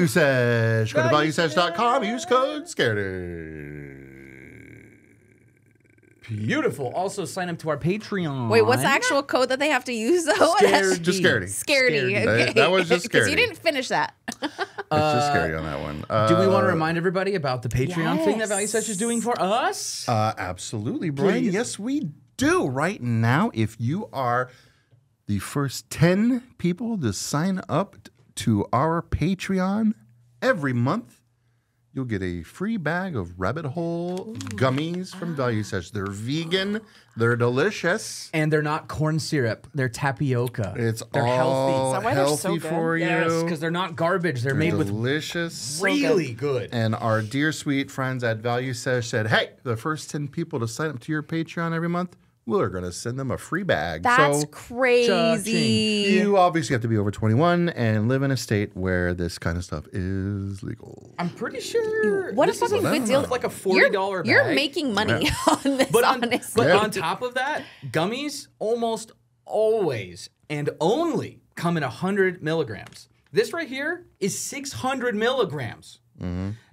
Value Sesh. Go to valuesesh.com. Use code Scaredycast. Beautiful. Also, sign up to our Patreon. Wait, what's the actual code that they have to use, though? Just Scaredy. Scaredy. Okay. That was just Because you Scaredy. didn't finish that. It's just scary on that one. Do we want to remind everybody about the Patreon thing that Value Sesh is doing for us? Absolutely, Brian. Please. Yes, we do. Right now, if you are the first 10 people to sign up to our Patreon every month, you'll get a free bag of rabbit hole gummies from Value Sesh. They're vegan. They're delicious. And they're not corn syrup. They're tapioca. They're Is all that why they're so healthy good? for you. Yes, because they're not garbage. They're made with delicious. really good. And our dear sweet friends at Value Sesh said, hey, the first 10 people to sign up to your Patreon every month, we're going to send them a free bag. That's so crazy. you obviously have to be over 21 and live in a state where this kind of stuff is legal. I'm pretty sure. What a this is fucking good deal. like a $40 bag. You're making money on this, honestly. But on top of that, gummies almost always and only come in 100 milligrams. This right here is 600 milligrams.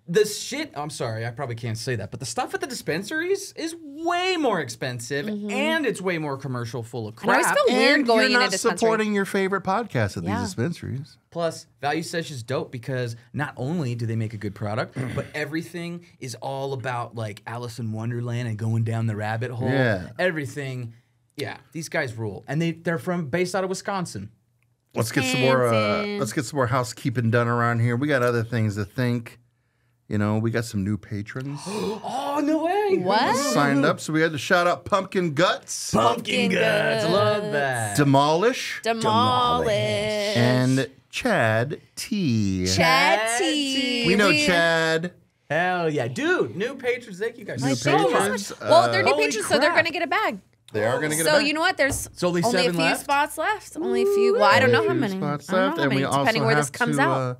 The shit, I'm sorry, I probably can't say that, but the stuff at the dispensaries is way more expensive and it's way more commercial, full of And I crap. always feel weird And going you're in a not dispensary. supporting your favorite podcast at these Yeah. dispensaries. Plus, Value Sesh is dope because not only do they make a good product, but everything is all about like Alice in Wonderland and going down the rabbit hole. Yeah. Everything. Yeah, these guys rule. And they're based out of Wisconsin. Let's get some more housekeeping done around here. We got other things to think. You know, we got some new patrons Oh, no way. What? signed up, so we had to shout out Pumpkin Guts, Pumpkin guts. Love that. Demolish, Demolish. and Chad T. Chatty. We know Chad. Hell yeah. Dude, new patrons. Thank you guys Like, so thank you much. so much. Well, they're new Holy patrons, so they're crap. going to get a bag. They are going to get So it back. you know what? There's only a 7 few left? spots left. Only a few. Well, I don't know how many. Spots I don't left, know how and many, we also depending where this have comes to, out.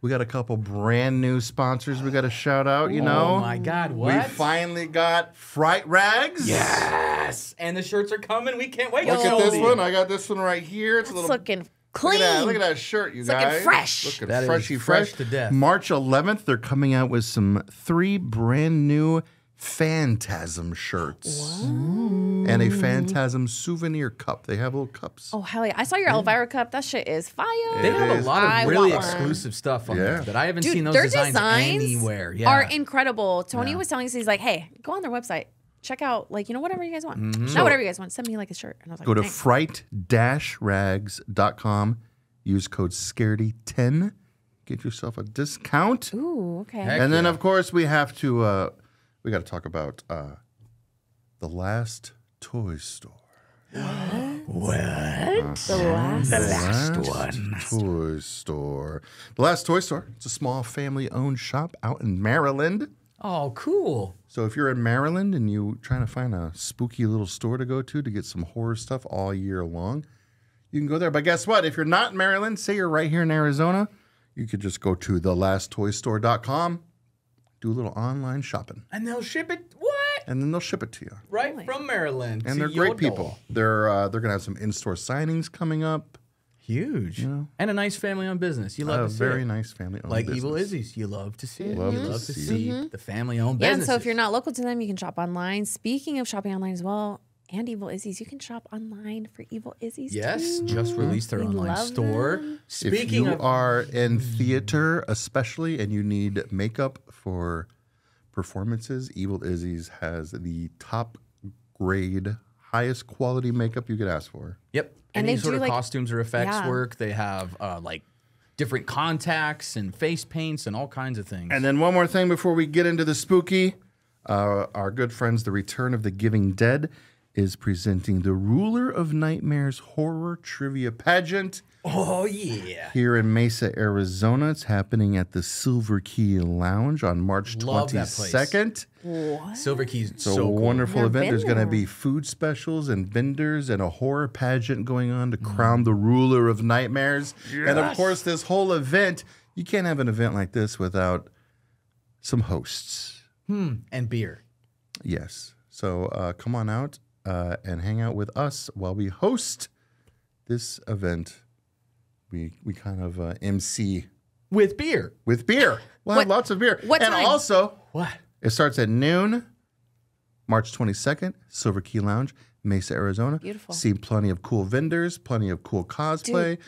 we got a couple brand new sponsors we got to shout out, you know. Oh my God, what? We finally got Fright Rags. Yes. And the shirts are coming. We can't wait. Look at Yo. this one. I got this one right here. It's a It's little looking Look clean. at that shirt, you It's looking guys. fresh. Looking That is freshy fresh to death. March 11th, they're coming out with some 3 brand new Phantasm shirts. And a Phantasm souvenir cup. They have little cups. Oh, hell yeah. I saw your Elvira cup. That shit is fire. They have a is. lot I of really want one. exclusive stuff on Yeah. there that I haven't Dude, seen those their designs designs anywhere. Yeah. are incredible. Tony Yeah. was telling us, he's like, hey, go on their website. Check out, like, you know, whatever you guys want. Mm-hmm. Not whatever you guys want. Send me, like, a shirt. And I was like, Go to thanks. fright-rags.com. Use code Scaredy10. Get yourself a discount. Ooh, okay. Heck And then, yeah. of course, we have to, we got to talk about The Last Toy Store. The last Toy Store. The Last Toy Store. It's a small family-owned shop out in Maryland. Oh, cool. So if you're in Maryland and you're trying to find a spooky little store to go to get some horror stuff all year long, you can go there. But guess what? If you're not in Maryland, say you're right here in Arizona, you could just go to thelasttoystore.com, do a little online shopping, And they'll ship it. What? and then they'll ship it to you. Right from Maryland. And to they're great your people. door. They're gonna have some in-store signings coming up. Huge. And a nice family-owned business. You love A to see very it. nice family-owned Like business. Evil Izzy's. You love to see it. Love you to love to see see the family-owned Yeah, and businesses. so if you're not local to them, you can shop online. Speaking of shopping online as well, and Evil Izzy's, you can shop online for Evil Izzy's Yes, too. just released their We online love store. them. If Speaking you of are in theater, especially, and you need makeup for performances, Evil Izzy's has the top grade, highest quality makeup you could ask for. Yep. And Any they sort do, of like- costumes or effects yeah. work. They have like different contacts and face paints and all kinds of things. And then one more thing before we get into the spooky. Our good friends, The Return of the Giving Dead, is presenting the Ruler of Nightmares Horror Trivia Pageant oh yeah. here in Mesa, Arizona. It's happening at the Silver Key Lounge on March Love that place. 22nd. Silver Key's It's a so cool. wonderful Never event. been There's going to there. be food specials and vendors and a horror pageant going on to crown the ruler of nightmares. And of course, this whole event, you can't have an event like this without some hosts. And beer. Yes. So come on out and hang out with us while we host this event. We kind of MC With beer. With beer. We'll have lots of beer. What and time? also, What? it starts at noon, March 22nd, Silver Key Lounge, Mesa, Arizona. Beautiful. See plenty of cool vendors, plenty of cool cosplay,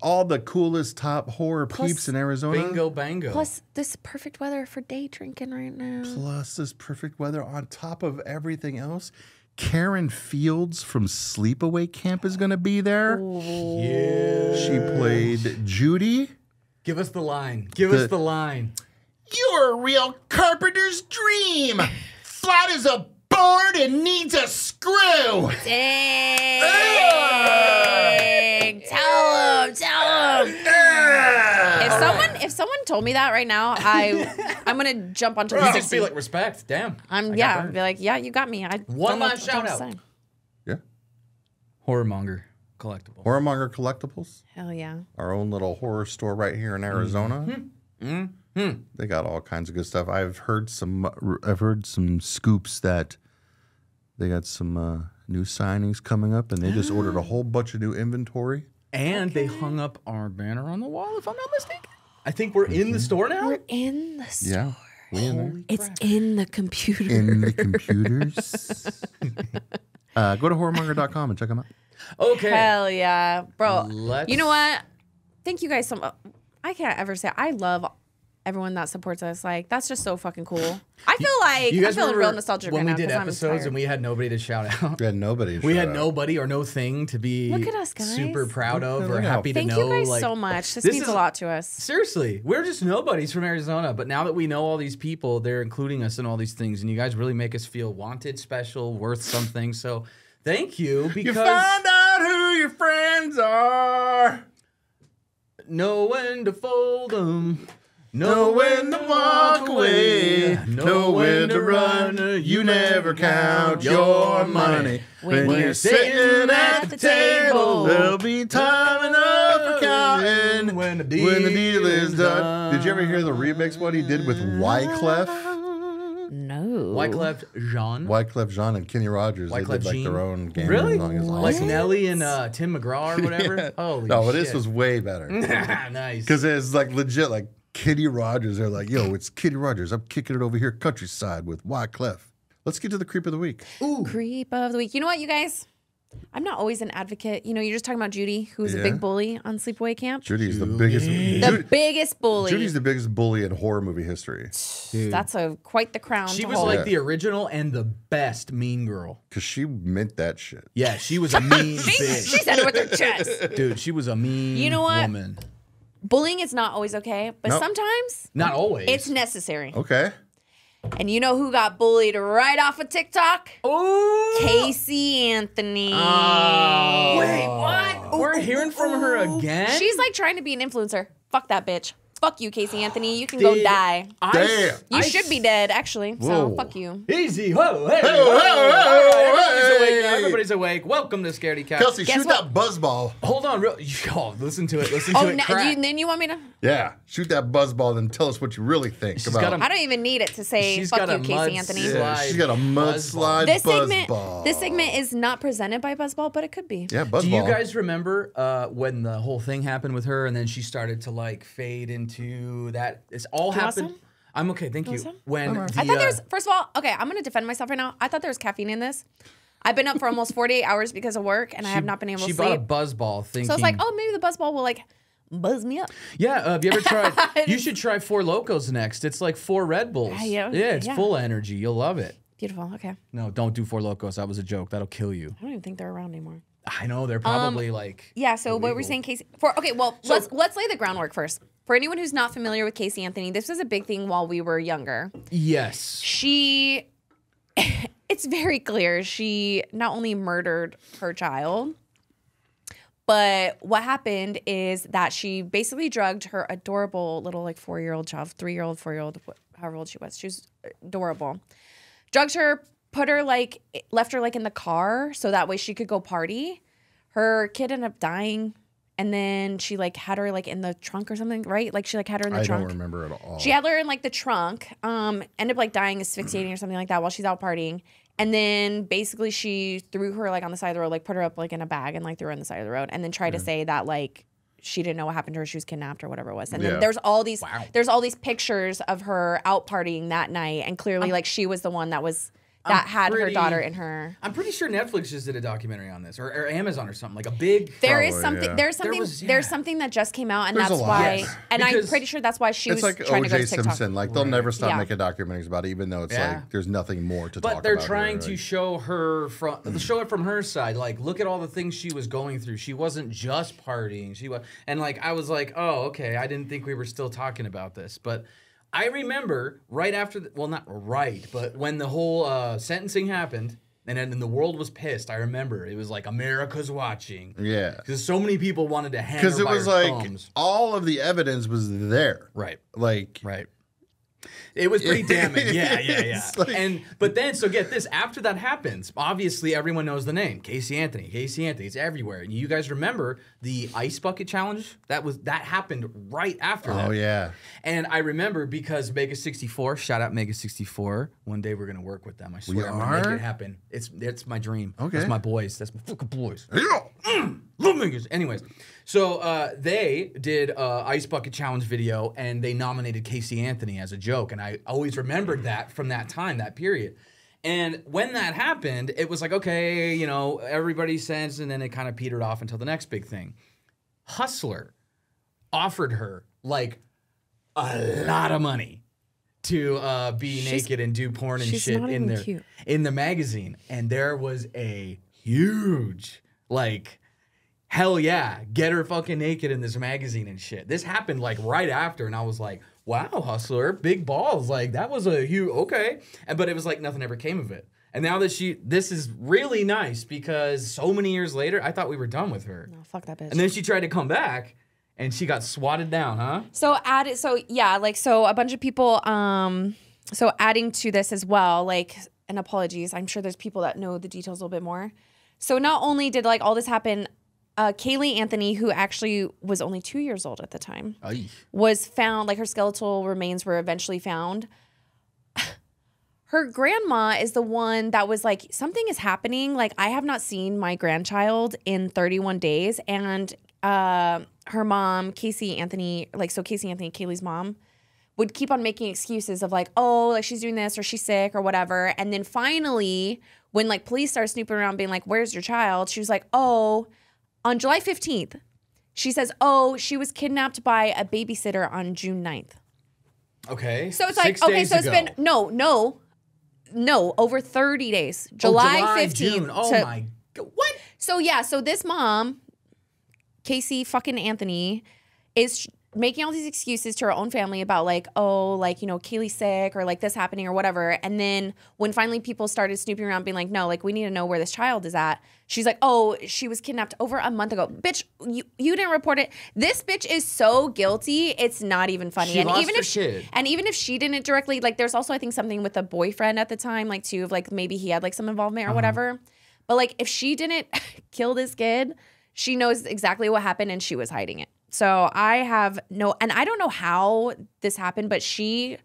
all the coolest top horror peeps in Arizona. Bingo bango. Plus, this perfect weather for day drinking right now. Plus this perfect weather on top of everything else. Karen Fields from Sleepaway Camp is going to be there. Yeah. She played Judy. Give us the line. Give us the line. You're a real carpenter's dream. Flat as a board and needs a screw. Dang. Tell him. If someone told me that right now, I'm gonna jump onto the You 60. just feel like respect. Damn. I'd be like, yeah, you got me. One last shout out. Yeah. Horrormonger Collectible. Horrormonger Collectibles. Hell yeah. Our own little horror store right here in Arizona. They got all kinds of good stuff. I've heard some scoops that they got some new signings coming up, and they just ordered a whole bunch of new inventory. And they hung up our banner on the wall, if I'm not mistaken. I think we're in the store now. We're in the store. Yeah, we in there. It's in the computer. In the computers. Go to horrormonger.com and check them out. Okay. Hell yeah. Bro, Let's- you know what? Thank you guys so much. I can't ever say I love everyone that supports us. Like, that's just so fucking cool. I feel like You I guys feel real remember nostalgic when right we now did 'cause I'm episodes tired. and we had nobody to shout out. We had nobody. We had nobody or no thing to be Look at us, guys. super proud of or Look at happy to Thank know. you guys like, so much. This this means is- a lot to us. Seriously, we're just nobodies from Arizona, but now that we know all these people, they're including us in all these things, and you guys really make us feel wanted, special, worth something. So thank you, You because found out who your friends are. know when to fold them. Know when to walk away. Know when to run. You never count your money. When you're sitting at the table, there'll be time enough for counting when the when the deal is done. Did you ever hear the remix what he did with Wyclef? No. Wyclef Jean. Wyclef Jean and Kenny Rogers. Wyclef they did like Jean? their own game Really? song. It's Like awesome. Nelly and Tim McGraw or whatever? Holy No, but shit. this was way better. Nice. Because it's like legit, like Kenny Rogers. They're like, yo, it's Kenny Rogers. I'm kicking it over here countryside with Wyclef. Let's get to the creep of the week. Ooh. Creep of the week. You know what, you guys? I'm not always an advocate. You know, you're just talking about Judy, who's a Yeah. big bully on Sleepaway Camp. Judy's the biggest. The biggest bully. Judy's the biggest bully in horror movie history. That's quite the crown. She to was hold. like the original and the best mean girl. Because she meant that shit. Yeah, she was a mean bitch. She said it with her chest. Dude, she was a mean You know what? woman. Bullying is not always okay, but Nope. sometimes Not always. it's necessary. Okay. And you know who got bullied right off of TikTok? Oh. Casey Anthony. Wait, what? We're hearing from her again? She's like trying to be an influencer. Fuck that bitch. Fuck you, Casey Anthony. You can go Did die. Damn. You should be dead, actually. So Whoa. fuck you. Easy. Whoa, hey, Whoa, whoa, whoa, all right, everybody's hey. awake now. Everybody's awake. Welcome to Scaredycast. Kelsey, Guess shoot what? that buzzball. Hold on. Oh, listen to it. Listen to Oh, it. Crack. then you want me to? Yeah. Shoot that buzzball and tell us what you really think She's about got I don't even need it to say She's fuck got you, a Casey mud Anthony. slide. Yeah, she's got a mudslide buzzball. This segment is not presented by Buzzball, but it could be. Yeah, buzzball. Do you guys remember when the whole thing happened with her and then she started to like fade into that? It's all want happened. some? I'm okay, thank you. some? When I thought there's, first of all, okay, I'm going to defend myself right now. I thought there was caffeine in this. I've been up for almost 48 hours because of work, and I have not been able to She sleep. bought a buzz ball thinking. So I was like, oh, maybe the Buzzball will like buzz me up. Yeah, have you ever tried? You should try Four Locos next. It's like 4 Red Bulls. Yeah, it's yeah. full energy. You'll love it. Beautiful. Okay. No, don't do Four Locos. That was a joke. That'll kill you. I don't even think they're around anymore. I know they're probably like. Yeah. So what we're illegal. saying, Casey. Let's lay the groundwork first. For anyone who's not familiar with Casey Anthony, this was a big thing while we were younger. Yes. She, it's very clear she not only murdered her child, but what happened is that she basically drugged her adorable little like 4-year-old child, 3-year-old, 4-year-old, however old she was. She was adorable. Drugged her, left her like in the car so that way she could go party. Her kid ended up dying. And then she like had her like in the trunk or something, right? Like she like had her in the I trunk. don't remember at all. She had her in like the trunk, ended up like dying asphyxiating or something like that while she's out partying. And then basically she threw her like on the side of the road, like put her up like in a bag and like threw her on the side of the road and then tried to say that like she didn't know what happened to her. She was kidnapped or whatever it was. And then there's all these pictures of her out partying that night, and clearly like she was the one that had her daughter in her. I'm pretty sure Netflix just did a documentary on this, or Amazon or something, like a big. There's something that just came out, and that's why. Yes. And I'm pretty sure that's why she was like trying to go to TikTok. Simpson. Like they'll never stop making documentaries about it, even though it's like there's nothing more to talk about. But they're trying to show it from her side. Like, look at all the things she was going through. She wasn't just partying. And like I was like, oh, okay. I didn't think we were still talking about this, but. I remember right after, not right, but when the whole sentencing happened and then the world was pissed, I remember it was like America's watching. Yeah. Because so many people wanted to hang her by her thumbs. Because it was like all of the evidence was there. Right. Right. It was pretty damning. Yeah. Like, But then, so get this, after that happens, obviously everyone knows the name. Casey Anthony. It's everywhere. And you guys remember the ice bucket challenge? That happened right after that. Oh, yeah. And I remember because Mega 64, shout out Mega 64. One day we're going to work with them. I swear I'm going to make it happen. It's my dream. Okay. That's my boys. That's my fucking boys. Yeah. Love Megas. Anyways, so they did Ice Bucket Challenge video, and they nominated Casey Anthony as a joke. And I always remembered that from that time, that period. And when that happened, it was like, okay, you know, everybody sensed, and then it kind of petered off until the next big thing. Hustler offered her like a lot of money to be naked and do porn and shit in the magazine. And there was a huge like, hell yeah, get her fucking naked in this magazine and shit. This happened like right after, and I was like, wow, Hustler, big balls. Like, that was a huge, okay. But it was like nothing ever came of it. And now that this is really nice because so many years later, I thought we were done with her. No, fuck that bitch. And then she tried to come back, and she got swatted down, huh? So a bunch of people, so adding to this as well, like, and apologies, I'm sure there's people that know the details a little bit more. So not only did like all this happen, Kaylee Anthony, who actually was only 2 years old at the time, was found, like her skeletal remains were eventually found. Her grandma is the one that was like, something is happening. Like, I have not seen my grandchild in 31 days. And her mom, Casey Anthony, Kaylee's mom, would keep on making excuses of like, oh, like she's doing this or she's sick or whatever. And then finally, when like police started snooping around being like, where's your child? She was like, oh, on July 15th, she says, oh, she was kidnapped by a babysitter on June 9th. Okay. So it's like, okay, so it's been, no, over 30 days. July 15th. June. Oh my God. What? So yeah, so this mom, Casey fucking Anthony, is making all these excuses to her own family about like, oh, like, you know, Kaylee's sick or like this happening or whatever. And then when finally people started snooping around being like, no, like we need to know where this child is at. She's like, oh, she was kidnapped over a month ago. Bitch, you didn't report it. This bitch is so guilty. It's not even funny. And even if she didn't directly, like there's also I think something with the boyfriend at the time, like too, of like maybe he had like some involvement or whatever. But like if she didn't kill this kid, she knows exactly what happened and she was hiding it. So I have and I don't know how this happened, but she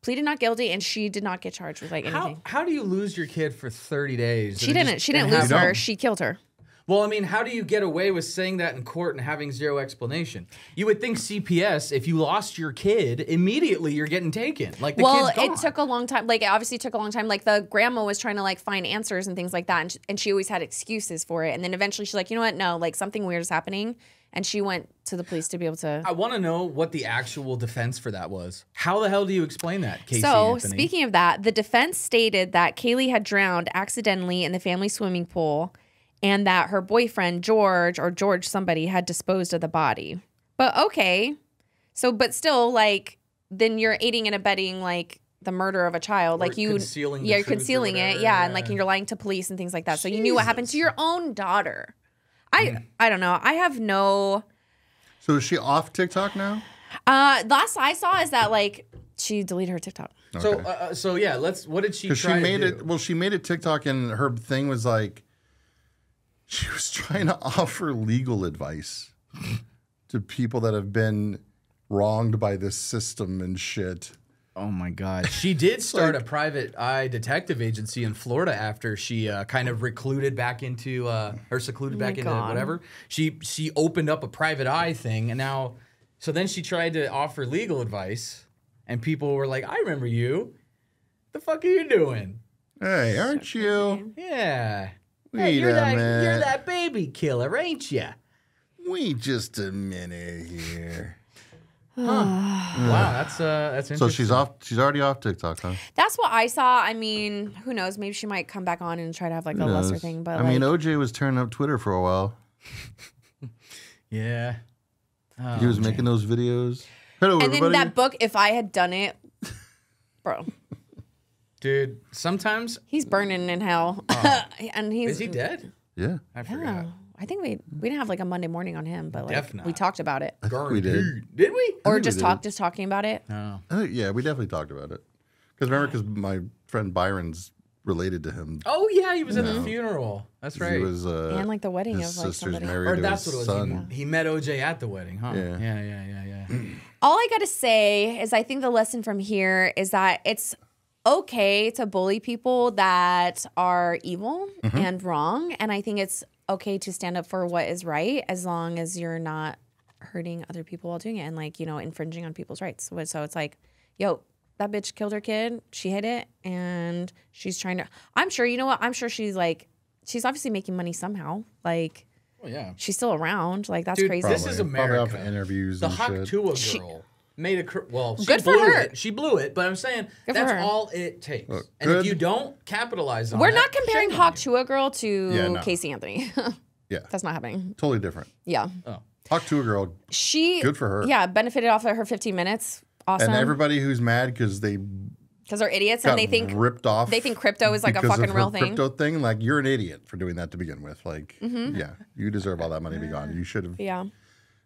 pleaded not guilty and she did not get charged with like anything. How do you lose your kid for 30 days? She didn't lose her. She killed her. Well, I mean, how do you get away with saying that in court and having zero explanation? You would think CPS, if you lost your kid, immediately you're getting taken. Like the kid's gone. It took a long time. Like it obviously took a long time. Like the grandma was trying to like find answers and things like that, and she always had excuses for it. And then eventually she's like, you know what? No, like something weird is happening. And she went to the police to be able to... I want to know what the actual defense for that was. How the hell do you explain that, Casey Anthony? Speaking of that, the defense stated that Kaylee had drowned accidentally in the family swimming pool and that her boyfriend, George somebody, had disposed of the body. But okay. So, but still, like, then you're aiding and abetting, like, the murder of a child. Or like you... concealing you're concealing it. Yeah, and, like, you're lying to police and things like that. So you knew what happened to your own daughter. I don't know. I have no... So is she off TikTok now? Last I saw is that like she deleted her TikTok. Okay. So yeah, what did she try to do? Well, well, she made a TikTok and her thing was like, she was trying to offer legal advice to people that have been wronged by this system and shit. Oh my God. She did start a private eye detective agency in Florida after she kind of secluded back into whatever. She opened up a private eye thing, and now, so then she tried to offer legal advice, and people were like, I remember you. The fuck are you doing? Hey, aren't you? Yeah. Wait you're a minute. You're that baby killer, ain't ya? Wait just a minute here. Wow, that's interesting. So she's off. She's already off TikTok, huh? That's what I saw. I mean, who knows? Maybe she might come back on and try to have like a lesser thing. But I mean, OJ was turning up Twitter for a while. Yeah. Oh, He was making those videos. Hello, and everybody. then that book, if I had done it, bro, dude, sometimes he's burning in hell. And is he dead? Yeah. I forgot. Yeah. I think we didn't have like a Monday morning on him, but like Definitely. we talked about it. I think we did. Did we? Or think just we did. talking about it. Oh. Yeah, we definitely talked about it. Because remember, my friend Byron's related to him. Oh yeah, he was at the funeral. That's right. He was And like the wedding his of like sister's somebody. married or to that's his what it was. son. He met OJ at the wedding, huh? Yeah. Yeah. All I gotta say is I think the lesson from here is that it's okay to bully people that are evil and wrong. And I think it's okay to stand up for what is right as long as you're not hurting other people while doing it and like, you know, infringing on people's rights. So it's like, yo, that bitch killed her kid. She hid it and she's trying to, I'm sure, you know what? I'm sure she's obviously making money somehow. Like, Oh yeah. she's still around. Like, that's Dude, crazy. this is Probably America. off of interviews The and shit. Haktua girl made a she Good for blew her. it. She blew it, but I'm saying Good for that's her. all it takes. Look, and if good. you don't capitalize on We're that, not comparing shame on Hawk you. to a girl to Yeah, no. Casey Anthony. Yeah. That's not happening. Totally different. Yeah. Talk to a girl. She Good for her. Yeah, benefited off of her 15 minutes. Awesome. And everybody who's mad because they Because they're idiots got and they think ripped off. they think crypto is like a because fucking of her real thing. Crypto thing, like you're an idiot for doing that to begin with. Like, yeah, you deserve all that money to be gone. You should have, Yeah.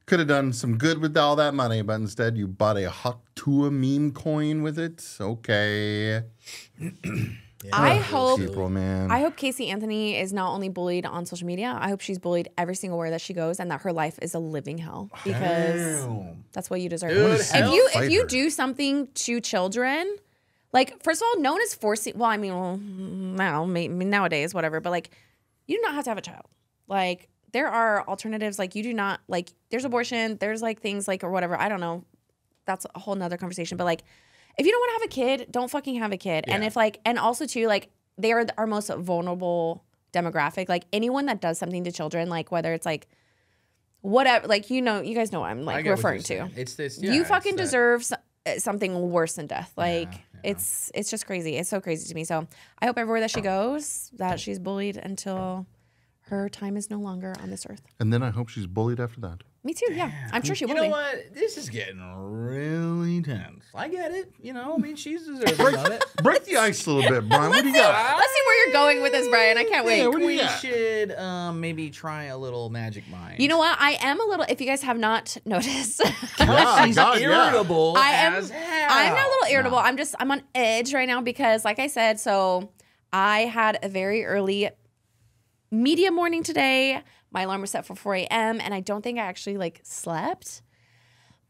could have done some good with all that money, but instead you bought a Haktua meme coin with it. Okay, I hope people, man. I hope Casey Anthony is not only bullied on social media. I hope she's bullied every single where that she goes and that her life is a living hell because Damn. that's what you deserve. Dude, if you fight if you her. do something to children, like first of all, no one is forcing. Well, I mean, now maybe nowadays, whatever. But like, you do not have to have a child. Like there are alternatives. Like you do not like. There's abortion. There's like things like or whatever. I don't know. That's a whole nother conversation. But like, if you don't want to have a kid, don't fucking have a kid. And Yeah. if like, and also too, like they are our most vulnerable demographic. Like anyone that does something to children, like whether it's like whatever, like you know, you guys know what I'm I like get what referring you're to. saying. It's this. You it's fucking that- deserve something worse than death. Like yeah. it's just crazy. It's so crazy to me. So I hope everywhere that she goes, that she's bullied until her time is no longer on this earth. And then I hope she's bullied after that. Me too. Yeah, I'm sure she will You know be. what? This is getting really tense. I get it. You know, I mean, she's deserving of it. Break the ice a little bit, Brian. What do you got? Let's see where you're going with this, Brian. I can't wait. Yeah, what do you We got? should maybe try a little magic mind. You know what? I am a little. If you guys have not noticed, Yeah, She's God, yeah. irritable I am. as hell. I'm not a little irritable. No. I'm on edge right now because, like I said, so I had a very early media morning today. My alarm was set for 4 a.m. and I don't think I actually like slept.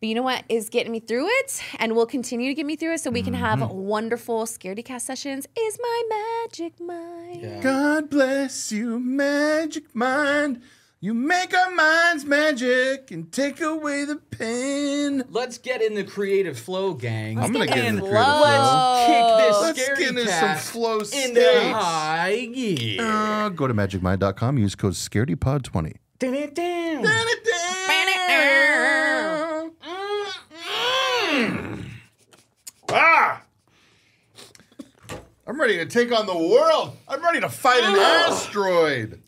But you know what is getting me through it and will continue to get me through it so we can have wonderful Scaredycast sessions is my magic mind. Yeah. God bless you, magic mind. You make our minds magic and take away the pain. Let's get in the creative flow, gang. I'm gonna get in the creative flow. flow. Let's Let's kick get into this some Scaredycast flow into states. high gear. Go to magicmind.com. Use code ScaredyPod20. Ah! I'm ready to take on the world. I'm ready to fight an asteroid.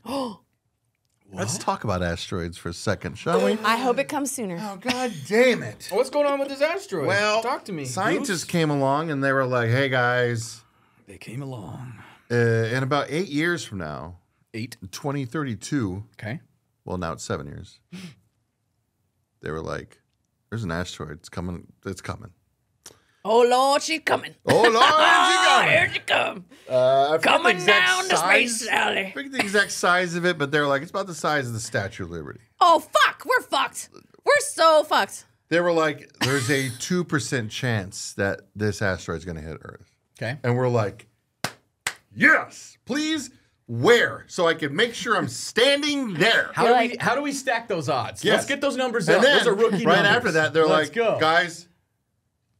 Let's talk about asteroids for a second, shall we? I hope it comes sooner. Oh, God damn it. What's going on with this asteroid? Well, talk to me. Scientists Goose. came along and they were like, hey, guys, They came along. in about 8 years from now, 8. 2032, Okay. well, now it's 7 years, they were like, there's an asteroid. It's coming. It's coming. Oh Lord, she's coming. Oh, Lord, it's Here she come. I forget the Coming exact down to Space size. Sally. I forget the exact size of it, but they're like, it's about the size of the Statue of Liberty. Oh fuck, we're fucked. We're so fucked. They were like, there's a 2% chance that this asteroid's going to hit Earth. Okay. And we're like, yes, please. Where? So I can make sure I'm standing there. How do we stack those odds? Yes. Let's get those numbers And up. then, Those are rookie right numbers. after that, they're Let's like, go. guys,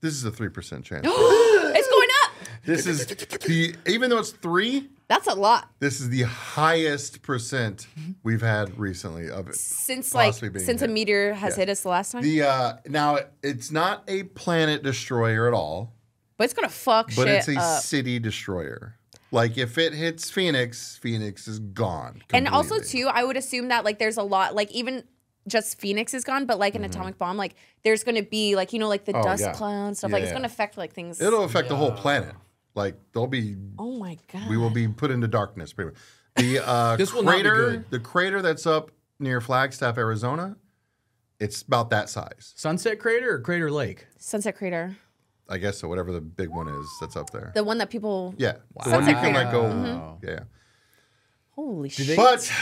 this is a 3% chance. It's going up. This is even though it's 3, That's a lot. this is the highest percent we've had recently of it. Since possibly being a hit. meteor has hit us the last time. Now it's not a planet destroyer at all, But it's gonna fuck but shit it's a up. city destroyer. Like if it hits Phoenix, Phoenix is gone. And also completely. too, I would assume that like there's a lot, like even just Phoenix is gone, but like an atomic bomb, like there's gonna be like, you know, like the dust yeah. cloud stuff. Yeah, like it's yeah. gonna affect like things. It'll affect the whole planet. Like they'll be, Oh my god. we will be put into darkness. Pretty much. The This will not be crater, good. the crater that's up near Flagstaff, Arizona, it's about that size. Sunset Crater or Crater Lake? Sunset Crater. I guess so. Whatever the big one is that's up there. The one that people Yeah, the one Sunset you can crater. like go. Mm-hmm. Yeah, Holy they- shit. but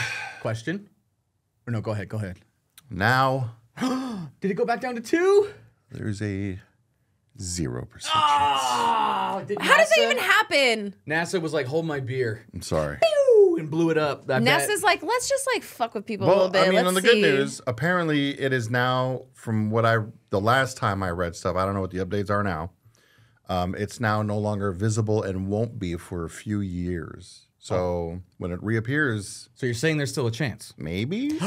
Question? Or no, go ahead. Go ahead. now Did it go back down to 2? there's a 0% chance. Oh, How does that even happen? NASA was like, hold my beer. I'm sorry. Ooh, and blew it up. I bet. NASA's like, let's just like fuck with people a Well, little bit. I mean, let's on the see. good news, apparently it is now from what the last time I read stuff. I don't know what the updates are now. It's now no longer visible and won't be for a few years. So when it reappears, So you're saying there's still a chance? maybe.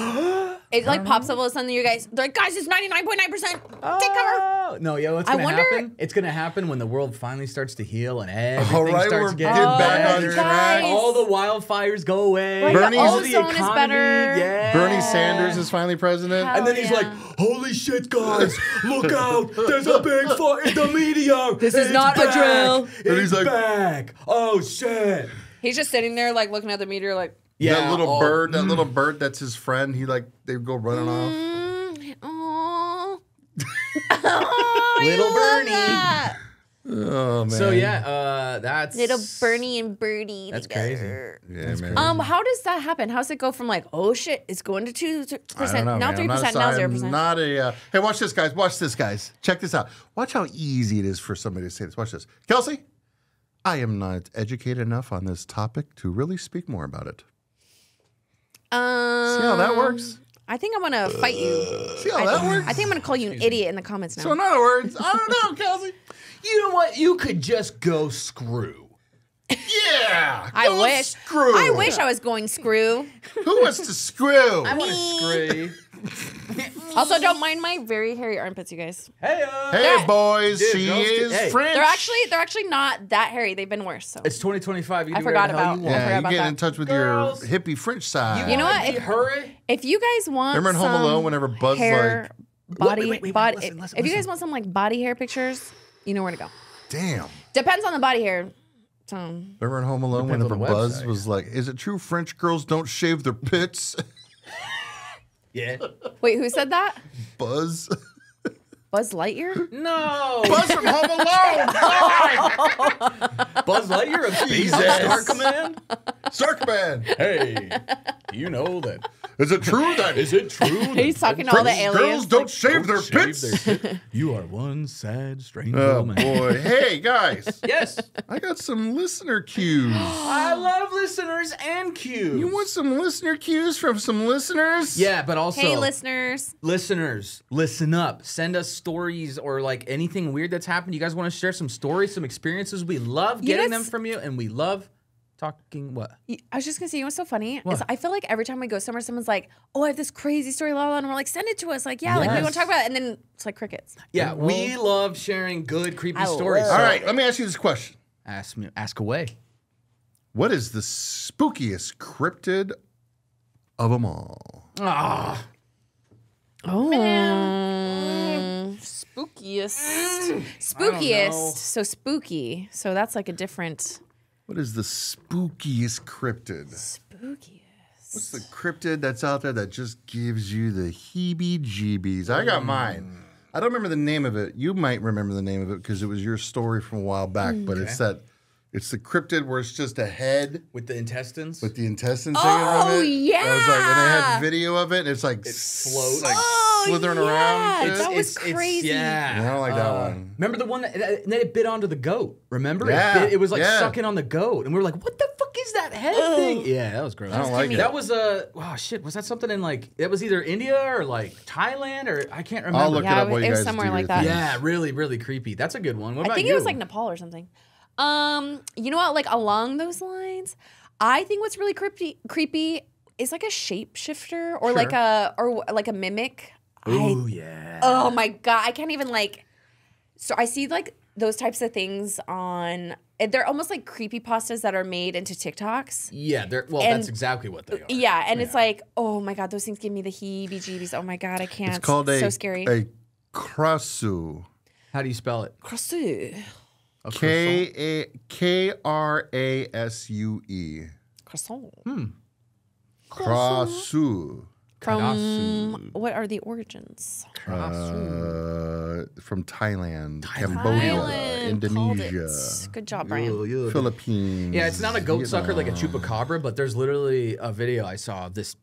It like pops up all of a sudden. You guys, they're like, guys, it's 99.9%. Take cover. Oh, no, yo, what's I gonna wonder- happen? It's gonna happen when the world finally starts to heal and everything All right, starts we're getting getting back on better. track. All the wildfires go away. Right, Bernie's- all the ozone is better. Yeah. Bernie Sanders is finally president. Hell And then he's yeah. like, holy shit, guys, look out. There's a big fire in the meteor. This is It's not a back. drill. And he's It's like- back. Oh, shit. He's just sitting there like looking at the meteor like, That little oh, bird, that little bird that's his friend, they go running off. oh. Little Bernie. Oh man. So yeah, that's Little Bernie and Birdie. That's together. Yeah, man. How does that happen? How's it go from like, oh shit, it's going to 2%, I don't know, now man. I'm not 3%, now I'm 0%? not a. Hey, watch this, guys. Watch this, guys. Check this out. Watch how easy it is for somebody to say this. Watch this, Kelsey. I am not educated enough on this topic to really speak more about it. See how that works? I think I'm gonna fight you. See how that works? I think I'm gonna call you an idiot in the comments now. So in other words, I don't know, Kelsey. You know what? You could just go screw. Yeah. I go wish. Screw. I wish I was going screw. Who wants to screw? I want to screw. Also, don't mind my very hairy armpits, you guys. Hey, Hey, boys. Dude, she girls is hey. French. They're actually not that hairy. They've been worse. So It's 2025. You I do forgot whatever the hell about- you want. I Yeah, forgot you about get that. in touch with Girls. your hippie French side. You know what? Hey, hurry. if you guys want, Remember in Home some Alone whenever Buzz hair, body, wait, body. listen, if you guys listen. want some like body hair pictures, you know where to go. Damn. Depends on the body hair. So Remember in Home Alone Depends on whenever the Buzz website. was like, "Is it true French girls don't shave their pits?" Yeah. wait, who said that? Buzz. Buzz Lightyear? No. Buzz from Home Alone. Buzz Lightyear of Space Jesus. Star Command. Circman. Hey, you know that. Is it true that Is it true that He's talking to all the French aliens. girls don't shave their pits? You are one sad, strange Oh old man. boy! Hey guys, Yes. I got some listener cues. I love listeners and cues. You want some listener cues from some listeners? Yeah, but also Hey, listeners. listeners, listen up. Send us stories or like anything weird that's happened. You guys want to share some stories, some experiences? We love getting them guys- from you, and we love talking. What? I was just gonna say, you know what's so funny? Is What? I feel like every time we go somewhere, someone's like, "Oh, I have this crazy story, la la," and we're like, "Send it to us." Like, yeah, like we Yes. want to talk about it, and then it's like crickets. Yeah, we love sharing good, creepy I stories. love- All right, let me ask you this question: ask away. What is the spookiest cryptid of them all? Ah, Oh, spookiest, spookiest. So spooky. So that's like a different What is the spookiest cryptid? spookiest. What's the cryptid that's out there that just gives you the heebie-jeebies? I got mine. I don't remember the name of it. You might remember the name of it because it was your story from a while back. But it's the cryptid where it's just a head with the intestines. with the intestines hanging Oh, from it. yeah. And it's like, and they had video of it. And it's like floats. like slithering around. Yeah, that was crazy. Yeah. I don't like that one. Remember the one that and then it bit onto the goat? Remember? Yeah, It was like yeah. sucking on the goat, and we were like, "What the fuck is that head thing?" Yeah, that was gross. I don't like it. That was wow, shit. Was that something in like? That was either India or like Thailand or I can't remember. I'll look it Yeah, up while it you was guys somewhere do like your that. thing. Yeah, really, really creepy. That's a good one. What I about think you? it was like Nepal or something. You know what? Like along those lines, I think what's really creepy is like a shapeshifter or like a mimic. Oh yeah. Oh my god, I can't even like. So I see like those types of things on. They're almost like creepypastas that are made into TikToks. Yeah, that's And- exactly what they are. Yeah, and it's like, oh my god, those things give me the heebie-jeebies. Oh my god, I can't. It's called so scary. a krasu. How do you spell it? Croissant. A croissant? Krasue. Croissant. Krasu. From what are the origins? From Thailand, Cambodia, Thailand called Indonesia, it. Good job, Brian. Philippines. Yeah, it's not a goat sucker like a Vietnam. chupacabra, but there's literally a video I saw of this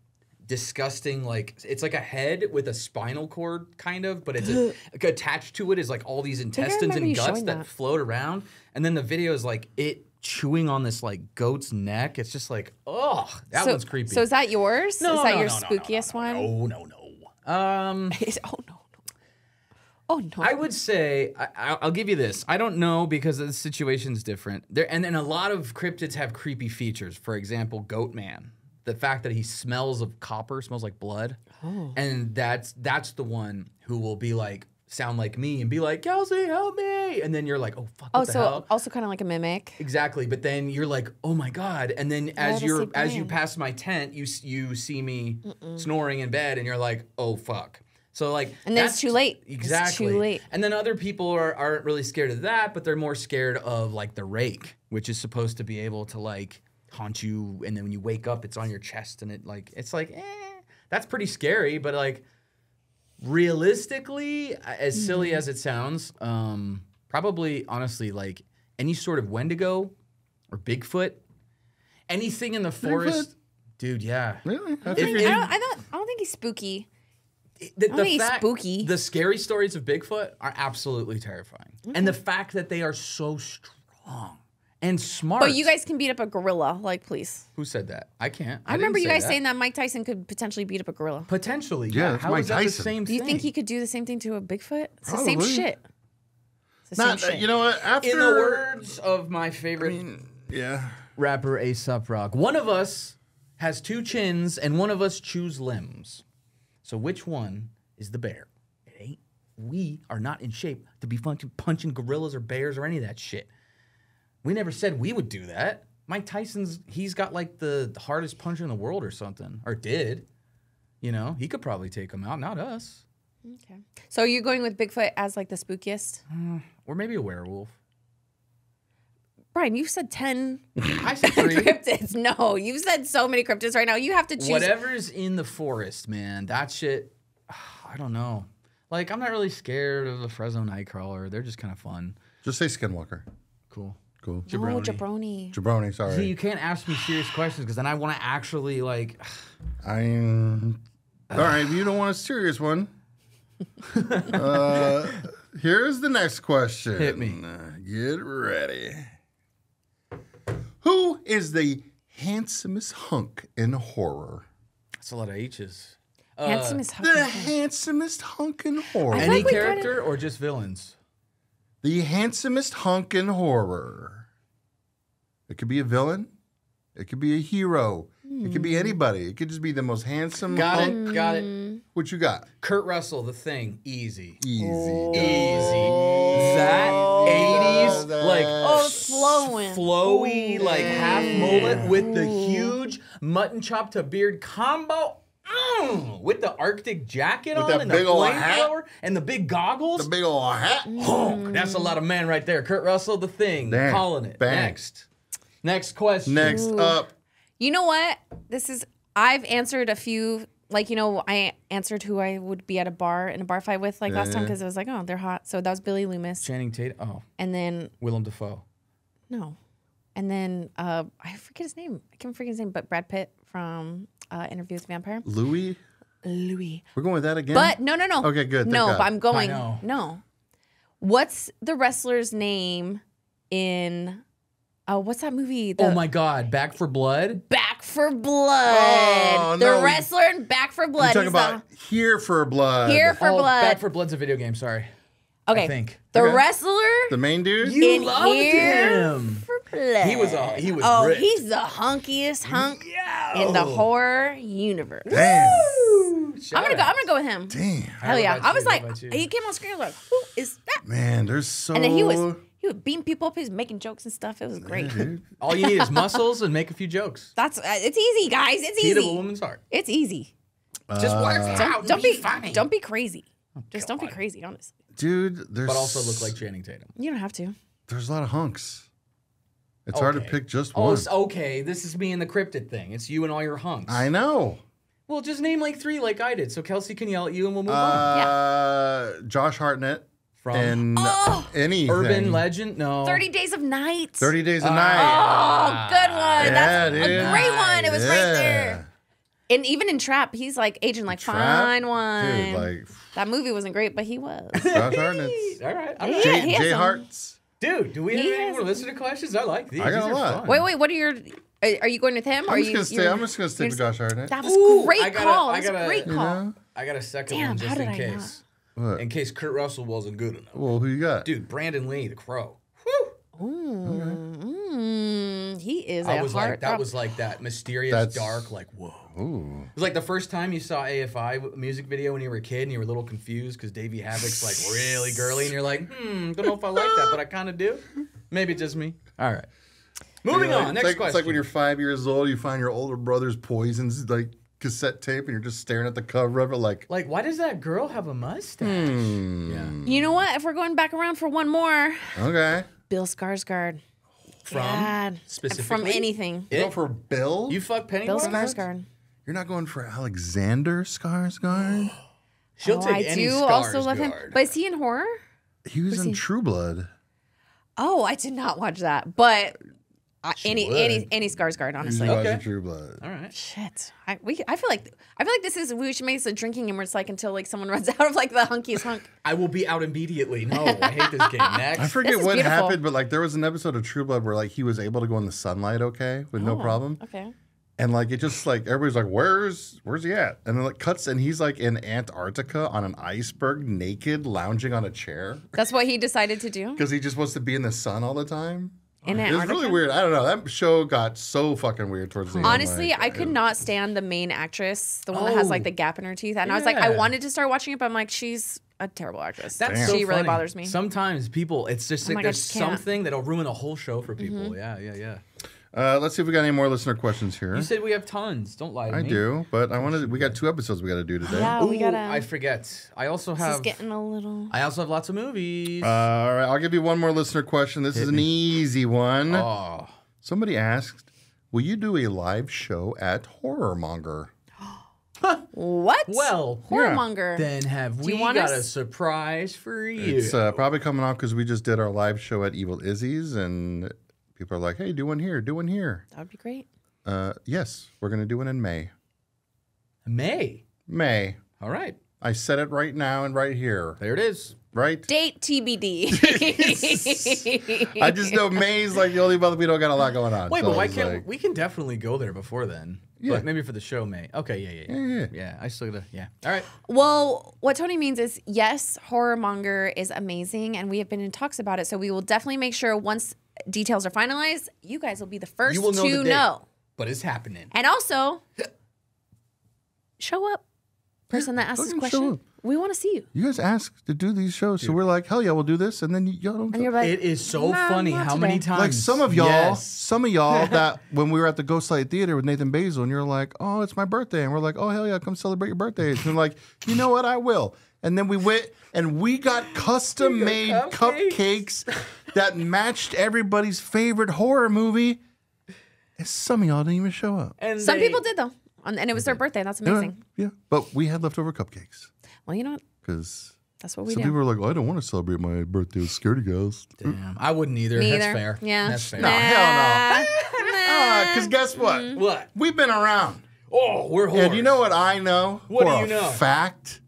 disgusting, like, it's like a head with a spinal cord, kind of, but it's like attached to it is like all these intestines remember and you guts showing that that. float around. And then the video is like it chewing on this like goat's neck. It's just like, oh, that one's creepy. So is that yours? No, is that no, your no, no, spookiest one? No. Oh no. Oh no. I would say I'll give you this. I don't know because the situation's different. There and a lot of cryptids have creepy features. For example, Goat Man. The fact that he smells of copper, smells like blood, and that's the one who will be like sound like me and be like, Kelsey, help me, and then you're like, oh fuck, what the hell? Also kind of like a mimic. Exactly, but then you're like, oh my god, and then as does he you bring? pass my tent, you see me snoring in bed, and you're like, oh fuck. So like, And then it's too late. Exactly. It's too late. And then other people aren't really scared of that, but they're more scared of like the rake, which is supposed to be able to like haunt you, and then when you wake up, it's on your chest, and it's like, that's pretty scary, but like realistically, as silly as it sounds, probably honestly like any sort of Wendigo or Bigfoot, anything in the forest, dude. Yeah, Really? I don't think he's spooky. The think he's fact- spooky. The scary stories of Bigfoot are absolutely terrifying, and the fact that they are so strong and smart. But you guys can beat up a gorilla, like please. who said that? I can't. I remember didn't you say guys that. saying that Mike Tyson could potentially beat up a gorilla. Potentially, Yeah, yeah. that's How Mike is that the Tyson. same Do you thing? think he could do the same thing to a Bigfoot? It's the same Probably. shit. It's the same Not, shit. you know what? After In the words of my favorite yeah. rapper Aesop Rock, one of us has two chins and one of us chews limbs. So which one is the bear? It ain't. We are not in shape to be punching gorillas or bears or any of that shit. We never said we would do that. Mike Tyson's, he's got like the hardest puncher in the world or something, or did. You know, he could probably take him out, not us. Okay. So are you going with Bigfoot as like the spookiest? Or maybe a werewolf. Brian, you've said 10 I said 3. cryptids. No, you've said so many cryptids right now. You have to choose. Whatever's in the forest, man, that shit, I don't know. Like, I'm not really scared of the Fresno Nightcrawler. They're just kind of fun. Just say Skinwalker. Cool. Cool. No, jabroni. Jabroni, sorry. See, you can't ask me serious questions because then I want to actually, like, All right, if you don't want a serious one, here's the next question. Hit me. Get ready. Who is the handsomest hunk in horror? that's a lot of H's. Handsome as The handsomest hunk in horror. I Any like we character or just villains? The handsomest hunk in horror. It could be a villain. It could be a hero. It could be anybody. It could just be the most handsome Got hunk. it. Got it. What you got? Kurt Russell, The Thing. Easy. Easy. Easy. That 80s, like, Oh, flowing. flowy, like half mullet with the huge mutton chop to beard combo. With the Arctic jacket With on that and big the ol' hat. flamethrower and the big goggles. The big old hat. Honk. That's a lot of man right there. Kurt Russell, The Thing. Damn. Calling it. Bang. Next question. Next up. You know what? I've answered a few, like, you know, I answered who I would be at a bar, in a bar fight with, like, last time, because it was like, oh, they're hot. So that was Billy Loomis. Channing Tatum. Oh, And then, Willem Dafoe. no. And then, I forget his name. I can't forget his name, but Brad Pitt from Interview with the Vampire. Louis? Louis. We're going with that again? But no. Okay, good. Thank No, God. but I'm going. I know. No. What's the wrestler's name in? Oh, what's that movie? Oh my God, Back for Blood? Back for Blood. Oh, the no. wrestler in Back for Blood. You're talking He's about Here for Blood. Here for Blood. Back for Blood's a video game, sorry. Okay. I think. The Okay. wrestler The main dude? You in loved Here him. for Blood. He was Oh, ripped. he's the hunkiest hunk Yeah. in the horror universe. Damn. I'm gonna go with him. Damn. Hell yeah! What about I was you? What like, about you? he came on screen. I was like, who is that? Man, there's so... And then he was beating people up. He was making jokes and stuff. It was great. Dude. All you need is muscles and make a few jokes. It's easy, guys. It's Key to a easy. woman's heart. It's easy. Just work it out. Don't Be be funny. Don't be crazy. Just don't be crazy. Honestly, Dude, there's... But also look like Channing Tatum. you don't have to. There's a lot of hunks. It's hard to Okay. pick just Oh, one. it's okay. This is me and the cryptid thing. It's you and all your hunks. I know. Well, just name like 3 like I did, so Kelsey can yell at you and we'll move on. Josh Hartnett. From And Oh! anything. Urban Legend? No. 30 Days of Night. 30 Days a Oh, Night. good one. Yeah, That's dude. a great one. It was right Yeah. there. And even in Trap, he's like aging like Trap? fine wine. Dude, like, That movie wasn't great, but he was. Josh Hartnett. All right. All Yeah. right. Jay, he has Jay some. Hart's. Dude, do we have He any has- more listener questions? I like these. I got These a are lot. fun. Wait, what are your... Are you going with him? or I'm are just you, gonna stay. you're- I'm just gonna stick with Josh Hartnett. That was Ooh, great I gotta- call. I That was a gotta- great You call. know? I got a second Damn, one how just did in I case. What? In case Kurt Russell wasn't good enough. Well, who you got? Dude, Brandon Lee, the Crow. He is I a was heart. like, that was like that mysterious, That's- dark, like, whoa. Ooh. It was like the first time you saw AFI music video when you were a kid and you were a little confused because Davey Havoc's like really girly and you're like, don't know if I like that, but I kind of do. Maybe it's just me. All right. Moving You're like- on. Next it's question. like when you're 5 years old, you find your older brother's Poison's like cassette tape, and you're just staring at the cover of it, like, Like, why does that girl have a mustache? Yeah. You know what? If we're going back around for one more, okay. Bill Skarsgård. From God. specifically? From anything. You go It? for Bill? You fuck Bill Pennywise? Skarsgård. You're not going for Alexander Skarsgård? She'll Oh, take I any do also love him. Skarsgård. But is he in horror? He was in he? True Blood. Oh, I did not watch that. But any would. Skarsgård, honestly. He was Okay. in True Blood. All right. Shit. I feel like this is we should make this a drinking game where it's like until like someone runs out of like the hunkiest hunk. I will be out immediately. No, I hate this game. Next. I forget This is what beautiful. happened, but like there was an episode of True Blood where like he was able to go in the sunlight okay with no problem. Okay. And like it just like everybody's like, where's he at? And then it cuts and he's like in Antarctica on an iceberg, naked, lounging on a chair. That's what he decided to do Because he just wants to be in the sun all the time. in It was Antarctica. really weird. I don't know. That show got so fucking weird towards the end. Honestly, like, I could not stand the main actress, the one that has like Oh. the gap in her teeth. And I was like, I Yeah. wanted to start watching it, but I'm like, she's a terrible actress. That's she so really funny. bothers me. Sometimes people, it's just I'm like like, I there's just can't. something that'll ruin the whole show for people. Yeah. Let's see if we got any more listener questions here. You said we have tons. Don't lie to I me. do, but we got 2 episodes we got to do today. Yeah, we Ooh, gotta. I forget. I also This is have. getting a little. I also have lots of movies. All right, I'll give you one more listener question. This is an easy one. oh, Somebody asked, will you do a live show at Horrormonger? What? well. Horrormonger. Then have we you want got us- a surprise for you? It's probably coming off because we just did our live show at Evil Izzy's, and people are like, hey, do one here, do one here. That would be great. Yes, we're going to do one in May. May. May. All right. I said it right now and right here, There it is. right? Date TBD. I just know May's like the only month we don't got a lot going on. Wait, so but why it's can't like, we can definitely go there before then? Yeah. But maybe for the show, May. Okay, Yeah. Yeah, I still gotta. Yeah. All right. Well, what Tony means is yes, Horrormonger is amazing, and we have been in talks about it. So we will definitely make sure once details are finalized, you guys will be the first You will know to the date. know. But it's happening. And also, show up. Person that asks this fucking show question, up. we want to see you. You guys asked to do these shows, so we're like, hell yeah, we'll do this, and then y'all don't. And you're like, It is so "Nah, funny not how today." many times. Like some of y'all, Yes. that when we were at the Ghostlight Theater with Nathan Basil, and you're like, oh, it's my birthday, and we're like, oh hell yeah, come celebrate your birthday. And you're like, you know what, I will. And then we went and we got custom made cupcakes. cupcakes that matched everybody's favorite horror movie. And some of y'all didn't even show up. And Some they- people did though, and it was their birthday. That's amazing. Yeah, but we had leftover cupcakes Well, you know what? because That's what we some do. people were like, oh, I don't want to celebrate my birthday with Scaredycast. Damn, I wouldn't either. Me That's either. fair. Yeah. That's fair. No, hell no. Because guess what? What? We've been around. Oh, we're whores. And you know what I know? What for do you a know? fact?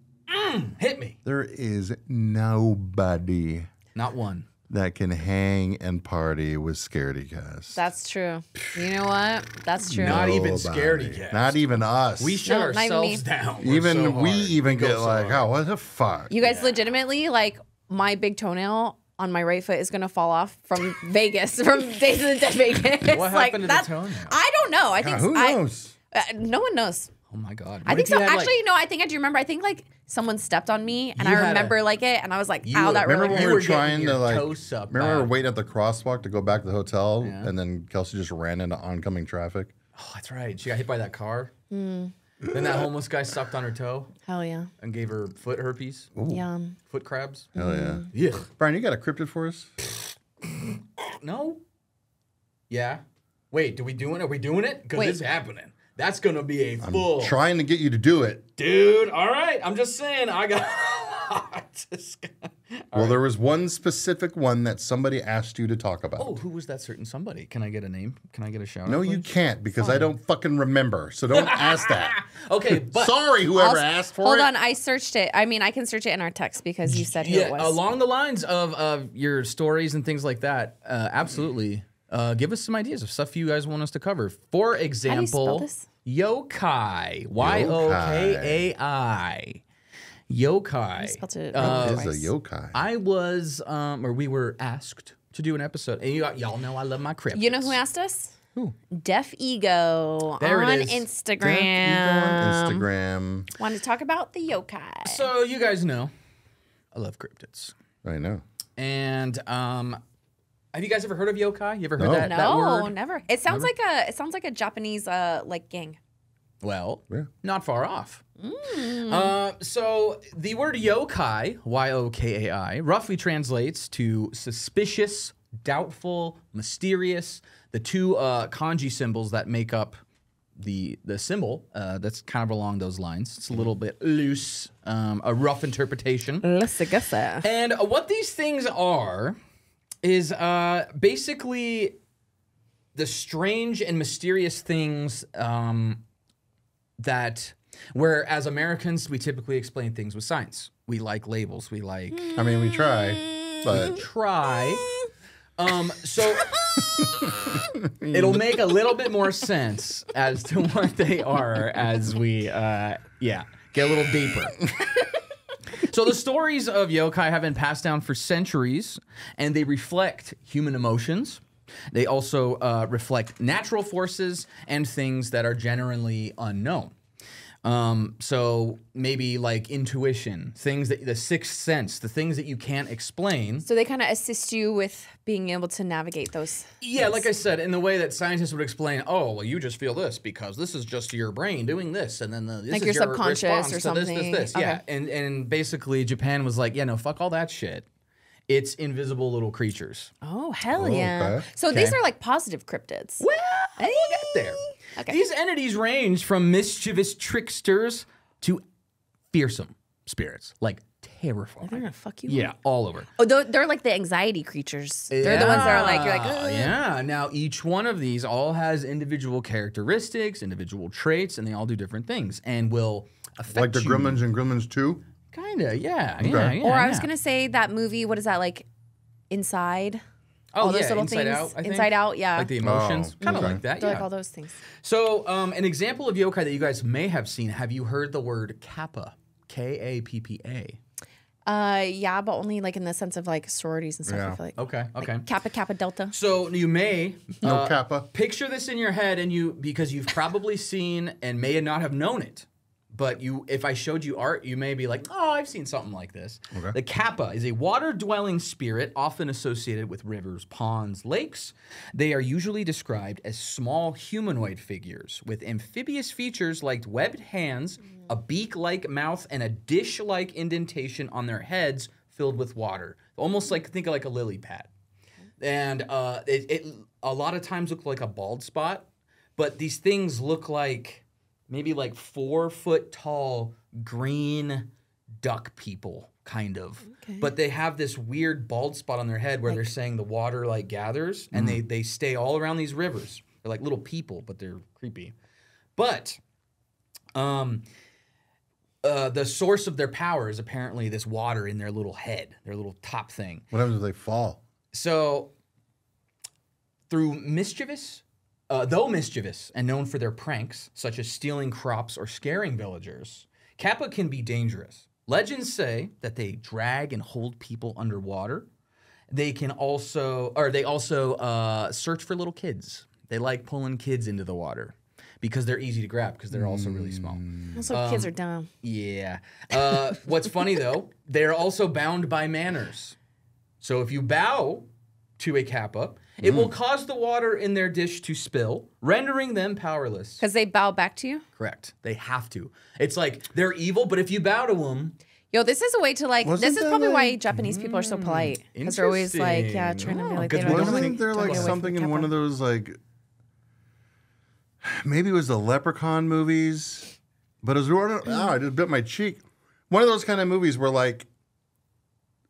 Hit me. There is nobody Not one. that can hang and party with Scaredycast. That's true. You know what? That's true. Not even Nobody. Scaredycast. Not even us. We shut No, not even ourselves me. down. We're even so we hard. even We go get so like, hard. oh, what the fuck? You guys legitimately, like, my big toenail on my right foot is going to fall off from Vegas, from Days of the Dead Vegas. What like, happened to that, the toenail? I don't know. I think God, who knows? no one knows. Oh my God. I think so. Actually, no, I think I do remember. I think like someone stepped on me and You I had remember like it and I was like, You ow, were- that really Remember when hurt. we You were were getting trying to your like? toe sucked Remember we were back. waiting at the crosswalk to go back to the hotel, Yeah. and then Kelsey just ran into oncoming traffic. Oh, that's right. She got hit by that car. Then that homeless guy sucked on her toe Hell yeah. and gave her foot herpes. Yum. Foot crabs. Hell yeah! Yeah. Brian, you got a cryptid for us? No. Yeah. Wait, are we doing it? Because Wait. it's happening. That's gonna be a full. Trying to get you to do it. Dude, all right. I'm just saying. I got. Well, there was one specific one that somebody asked you to talk about. Oh, who was that certain somebody? Can I get a name? Can I get a shout out? No, you please? can't because I don't fucking remember. So don't ask that. Okay, but Sorry, whoever I'll- asked for Hold it. on, I searched it. I mean, I can search it in our text because you said who it yeah, was. along the lines of your stories and things like that, absolutely. Give us some ideas of stuff you guys want us to cover. For example, this? Yokai. Yokai. Yokai. spelled it What wrong. is a yokai? I was, or we were asked to do an episode, and y'all know I love my cryptids. You know who asked us? Who? Deaf Ego There it on is. Instagram. Instagram. Wanted to talk about the yokai. So you guys know, I love cryptids. I know. And have you guys ever heard of yokai? You ever heard No. that no, word? never. It sounds like a Japanese like gang. Well, Yeah. not far off. So the word yokai, Y-O-K-A-I, roughly translates to suspicious, doubtful, mysterious. The two kanji symbols that make up the symbol, that's kind of along those lines. It's a little bit loose, a rough interpretation. Let's guess that. And what these things are is basically the strange and mysterious things that, where as Americans, we typically explain things with science. We like labels. We like I mean, we try, but try. So it'll make a little bit more sense as to what they are as we, get a little deeper. So the stories of yokai have been passed down for centuries, and they reflect human emotions. They also reflect natural forces and things that are generally unknown. So maybe like intuition, things that the sixth sense, the things that you can't explain. So they kind of assist you with being able to navigate those. Yeah, like I said, in the way that scientists would explain, oh, well, you just feel this because this is just your brain doing this, and then this Like is your your subconscious response or to something. this. Yeah, Okay. and basically Japan was like, yeah, no, fuck all that shit. It's invisible little creatures. Oh, hell yeah. okay. So these Okay. are like positive cryptids. Well, we'll get there. Okay. These entities range from mischievous tricksters to fearsome spirits, like terrifying. They're gonna fuck you Yeah, up. all over. Oh, they're like the anxiety creatures. They're the ones that are like, you're like, ugh. Yeah. Now, each one of these all has individual characteristics, individual traits, and they all do different things and will affect like the you. Gremlins and Gremlins 2. Kinda, yeah. Okay. Yeah. Or I was gonna say that movie, what is that, like Inside? Oh, all those yeah, little Inside things. Out, I think. Inside Out, yeah. Like the emotions. Oh, Kind of okay. like that, They're yeah. like all those things. So, an example of yokai that you guys may have seen, have you heard the word kappa? K-A-P-P-A. Yeah, but only like in the sense of like sororities and stuff. Yeah. I feel like. Okay. Kappa Delta. So you may No Kappa. picture this in your head, and because you've probably seen and may not have known it, but if I showed you art, you may be like, oh, I've seen something like this. Okay. The kappa is a water-dwelling spirit, often associated with rivers, ponds, lakes. They are usually described as small humanoid figures with amphibious features like webbed hands, a beak-like mouth, and a dish-like indentation on their heads filled with water. Almost like, think of like a lily pad. And it a lot of times look like a bald spot, but these things look like maybe like 4 foot tall green duck people, kind of. Okay. But they have this weird bald spot on their head where they're saying the water like gathers, and they stay all around these rivers. They're like little people, but they're creepy. But The source of their power is apparently this water in their little head, their little top thing. What happens if they fall? So, through mischievous, though mischievous and known for their pranks, such as stealing crops or scaring villagers, Kappa can be dangerous. Legends say that they drag and hold people underwater. They also search for little kids. They like pulling kids into the water because they're easy to grab because they're also really small. Also, kids are dumb. Yeah. What's funny though, they're also bound by manners. So if you bow to a Kappa, it will cause the water in their dish to spill, rendering them powerless. Because they bow back to you? Correct. They have to. It's like they're evil, but if you bow to them... Yo, this is a way to like. Wasn't this is that probably why like- Japanese people are so polite. Because they're always like, yeah, trying to be like. They good don't one. wanna, Wasn't there like get away something from in one Kappa. of those like maybe it was the Leprechaun movies, but it was I just bit my cheek. One of those kind of movies where like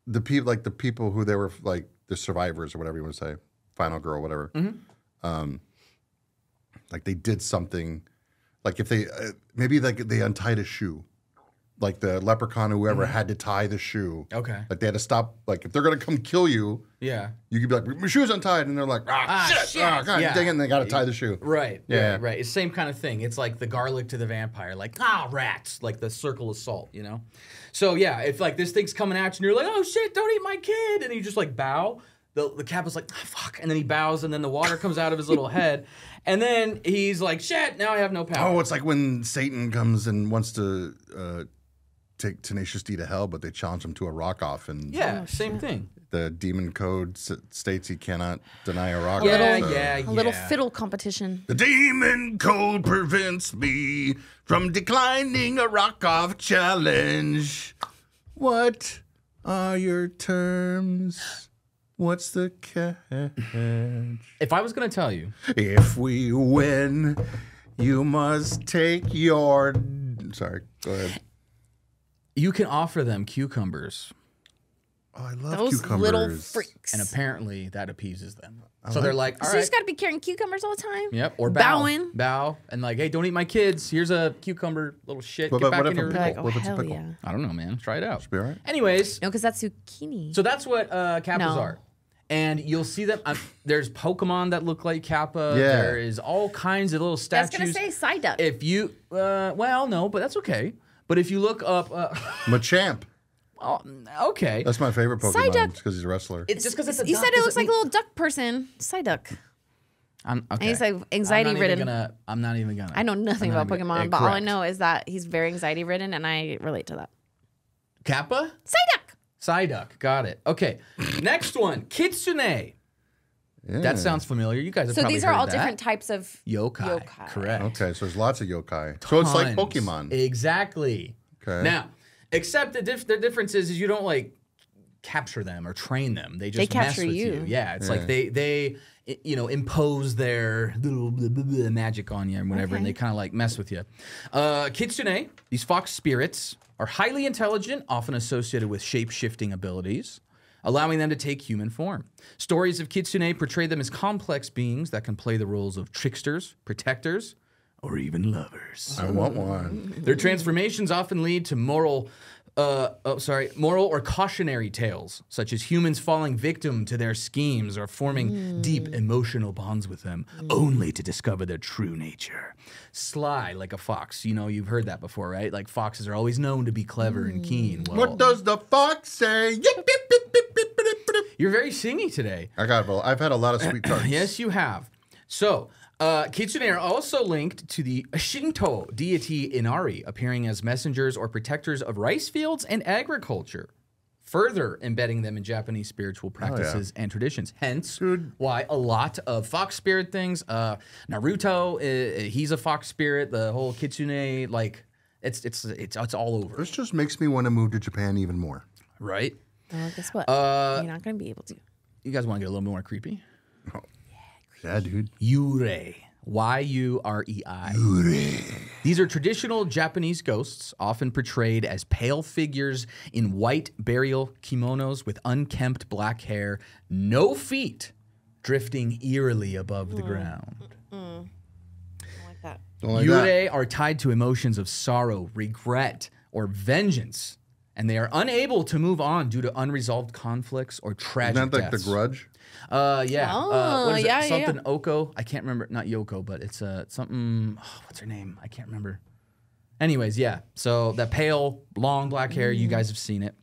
the people who they were like the survivors or whatever you want to say, final girl, whatever. Like they did something, like if they maybe like they untied a shoe. Like the leprechaun, whoever had to tie the shoe. Okay. Like they had to stop. Like if they're gonna come kill you, Yeah. you could be like, my shoe's untied, and they're like, shit, oh, God, Yeah. dang it, and they gotta tie the shoe. Right. Yeah. Right. It's the same kind of thing. It's like the garlic to the vampire. Like, rats. Like the circle of salt, you know? So, yeah, if like this thing's coming at you and you're like, oh, shit, don't eat my kid. And you just like bow. The Kappa's like, fuck. And then he bows, and then the water comes out of his little head. And then he's like, shit, now I have no power. Oh, it's like when Satan comes and wants to take Tenacious D to hell, but they challenge him to a rock-off, and Yeah, same thing. the demon code states he cannot deny a rock-off. Yeah, A little fiddle competition. The demon code prevents me from declining a rock-off challenge. What are your terms? What's the catch? If I was going to tell you. If we win, you must take your... Sorry, go ahead. You can offer them cucumbers, Oh, I love Those cucumbers. little freaks. and apparently that appeases them. So they're like, all So right. you just got to be carrying cucumbers all the time? Yep, or Bowing. bow, and like, hey, don't eat my kids. Here's a cucumber, little shit. What Get back if in a your. pickle? Like, oh, What if it's a hell pickle? yeah. I don't know, man. Try it out. Be all right. Anyways, No, because that's zucchini. so that's what Kappas No. are. And you'll see them. There's Pokemon that look like Kappa. Yeah. There is all kinds of little That's statues. going to say Psyduck. If you, well, no, but that's okay. But if you look up, Machamp. okay. That's my favorite Pokemon Psyduck. because he's a wrestler. It's just because it's a You duck said it looks doesn't like a little duck person. Psyduck. I'm, okay. And he's like anxiety ridden. I'm not even gonna. I know nothing I'm not about even- Pokemon, but all I correct. know is that he's very anxiety ridden, and I relate to that. Kappa? Psyduck. Psyduck. Got it. Okay. Next one. Kitsune. That sounds familiar. You guys have So probably these are heard all that. different types of Yokai. Correct. Okay, so there's lots of yokai. So it's like Tons. Pokemon. Exactly. Okay. Now, except the difference is you don't like capture them or train them. They just mess capture with you. you. Yeah, it's like they impose their little blah, blah, blah magic on you and whatever, and they kind of like mess with you. Kitsune, these fox spirits, are highly intelligent, often associated with shape-shifting abilities, allowing them to take human form. Stories of Kitsune portray them as complex beings that can play the roles of tricksters, protectors, or even lovers. I want one. Their transformations often lead to moral or cautionary tales, such as humans falling victim to their schemes or forming deep emotional bonds with them, only to discover their true nature. Sly like a fox. You know, you've heard that before, right? Like foxes are always known to be clever and keen. Well, What does the fox say? you're very singy today. I've had a lot of sweet tarts. Yes, you have. So, Kitsune are also linked to the Shinto deity Inari, appearing as messengers or protectors of rice fields and agriculture, further embedding them in Japanese spiritual practices and traditions. Hence, why a lot of fox spirit things. Naruto, he's a fox spirit. The whole Kitsune, like, it's all over. This just makes me want to move to Japan even more. Right? Well, guess what? You're not going to be able to. You guys want to get a little more creepy? Yeah, dude. Yurei. Y-U-R-E-I. These are traditional Japanese ghosts, often portrayed as pale figures in white burial kimonos with unkempt black hair, no feet, drifting eerily above the ground. I like that. Don't like Yurei are tied to emotions of sorrow, regret, or vengeance, and they are unable to move on due to unresolved conflicts or tragic Isn't that like deaths. The Grudge? Yeah. Oh, what is yeah, it? yeah, Something Oko. I can't remember. Not Yoko, but it's something. Oh, what's her name? I can't remember. Anyways, yeah. So that pale, long black hair. You guys have seen it.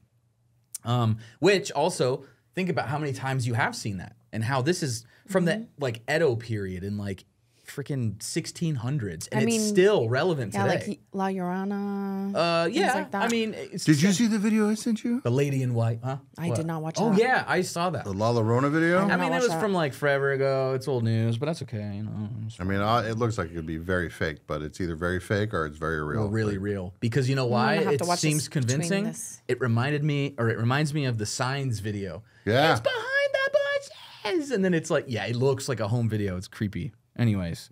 Which also think about how many times you have seen that, and how this is from the like Edo period and like freaking 1600s, and it's still relevant today. like La Llorona. Yeah. like that. I mean, Did you see the video I sent you? the Lady in White? Huh? I did not watch Oh that. yeah, I saw that. The La Llorona video? I not mean, it watch was that. from like forever ago. It's old news, but that's okay. You know, I mean, it looks like it could be very fake, but it's either very fake or it's very real. or really real. Because you know why? gonna have It to watch seems this between convincing. this. It reminds me of the Signs video. Yeah. It's behind the bushes, and then it's like, yeah, it looks like a home video. It's creepy. Anyways,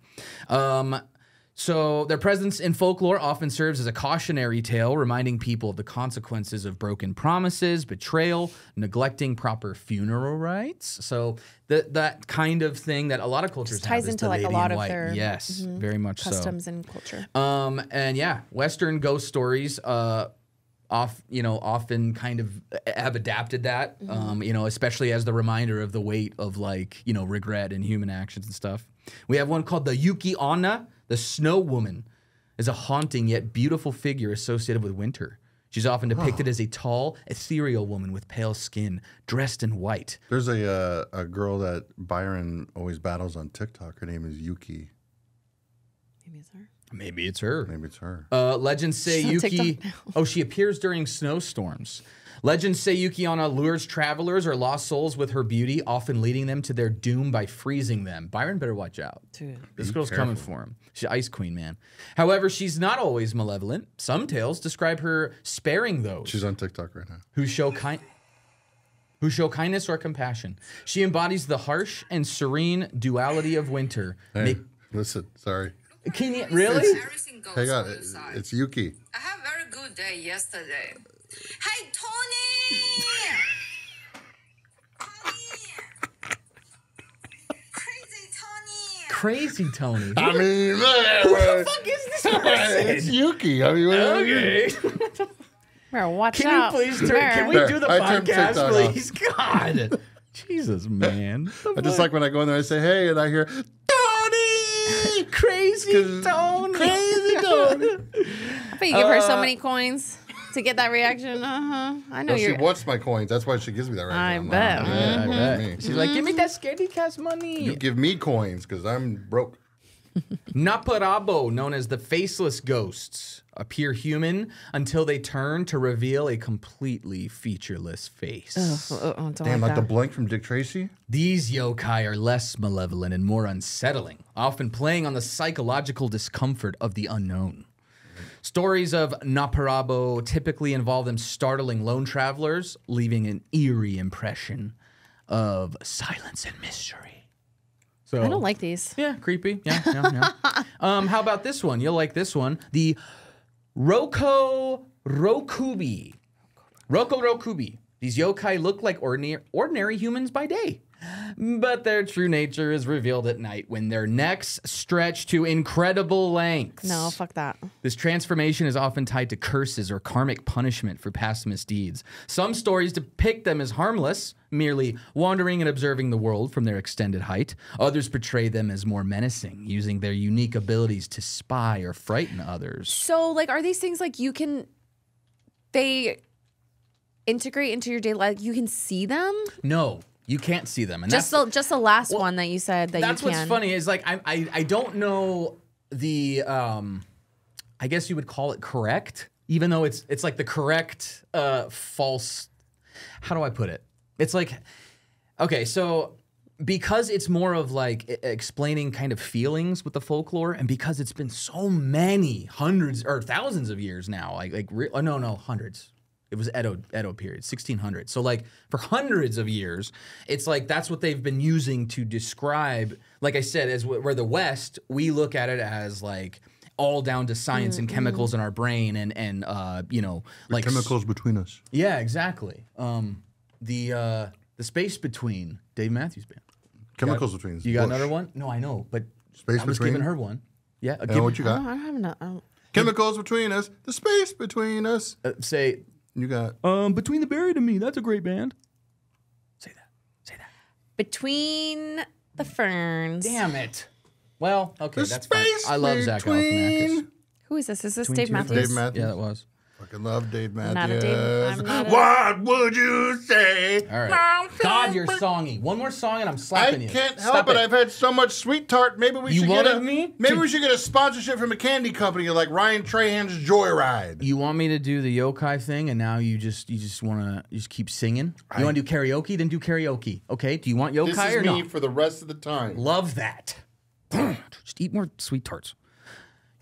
so their presence in folklore often serves as a cautionary tale, reminding people of the consequences of broken promises, betrayal, neglecting proper funeral rites. So that kind of thing that a lot of cultures Ties have is into the like a Lady lot in of White. their Yes, very much customs and culture. so. And yeah, Western ghost stories often kind of have adapted that, especially as the reminder of the weight of like, regret and human actions and stuff. We have one called the Yuki Onna, the Snow Woman, is a haunting yet beautiful figure associated with winter. She's often depicted as a tall, ethereal woman with pale skin, dressed in white. There's a girl that Byron always battles on TikTok. Her name is Yuki. Maybe it's her. Maybe it's her. Maybe it's her. Legends say She's on Yuki. TikTok now. Oh, she appears during snowstorms. Legends say Yuki Onna lures travelers or lost souls with her beauty, often leading them to their doom by freezing them. Byron better watch out. Dude. This girl's coming for him. She's Ice Queen, man. However, she's not always malevolent. Some tales describe her sparing those She's on TikTok right now. who show kindness or compassion. She embodies the harsh and serene duality of winter. Hey, listen, sorry. Can you really? Everything goes Hang on, on the side. it's Yuki. I had a very good day yesterday. Hey, Tony! Tony! Crazy Tony! Crazy Tony. I mean, Who the fuck is this person? it's Yuki. I mean, Okay. Better watch Can out. you please turn? Better. Can we do the I turned podcast, TikTok please? God, Jesus, man. I just like when I go in there, I say, hey, and I hear, Tony! Crazy Tony. Crazy Tony! I bet you give her so many coins to get that reaction. I know No, she you're. wants my coins. That's why she gives me that right I now. bet. Yeah, I me. bet. She's like, give me that Scaredycast money. You give me coins because I'm broke. Naparabo, known as the faceless ghosts, appear human until they turn to reveal a completely featureless face. Don't Damn, like like the that. blank from Dick Tracy? These yokai are less malevolent and more unsettling, often playing on the psychological discomfort of the unknown. Stories of Naparabo typically involve them startling lone travelers, leaving an eerie impression of silence and mystery. So, I don't like these. yeah, creepy. Yeah. How about this one? You'll like this one. The Roko Rokubi. Roko Rokubi. These yokai look like ordinary humans by day, but their true nature is revealed at night when their necks stretch to incredible lengths. No, fuck that. This transformation is often tied to curses or karmic punishment for past misdeeds. Some stories depict them as harmless, merely wandering and observing the world from their extended height. Others portray them as more menacing, using their unique abilities to spy or frighten others. So, like, are these things like they integrate into your day? Like, you can see them? No, you can't see them. And Just the last one that you said that that's you can. what's funny is like I don't know the I guess you would call it correct, even though it's like the correct false. How do I put it? It's like, okay, so because it's more of like explaining kind of feelings with the folklore, and because it's been so many hundreds or thousands of years now, hundreds. It was Edo period, 1600. So like for hundreds of years, it's like that's what they've been using to describe. Like I said, as where the West, we look at it as like all down to science and chemicals in our brain and like Chemicals between us. Yeah, exactly. The Space Between, Dave Matthews Band. Chemicals between us. You got Bush. another one? No, I know, but Space I was Between? giving her one. Yeah. And what you I got? don't have enough. Chemicals between us, the space between us. Say, You got Between the Buried and Me. That's a great band. Say that. Say that. Between the Ferns. Damn it. Well, okay, the that's fine. space I love Zach Galifianakis. between. Who is this? Is this Between Dave two Matthews? Dave Matthews. Yeah, that was. Fucking love Dave not a Matthews. Dave- I'm not a- What would you say? All right. God, you're songy. One more song and I'm I slapping you. can't Stop help it. it. I've had so much sweet tart. Maybe we You should get wanted me Maybe to- we should get a sponsorship from a candy company like Ryan Trahan's Joyride. You want me to do the yokai thing, and now you just want to keep singing? You want to do karaoke? Then do karaoke. Okay. Do you want yokai This or is me not? for the rest of the time. Love that. Just eat more sweet tarts.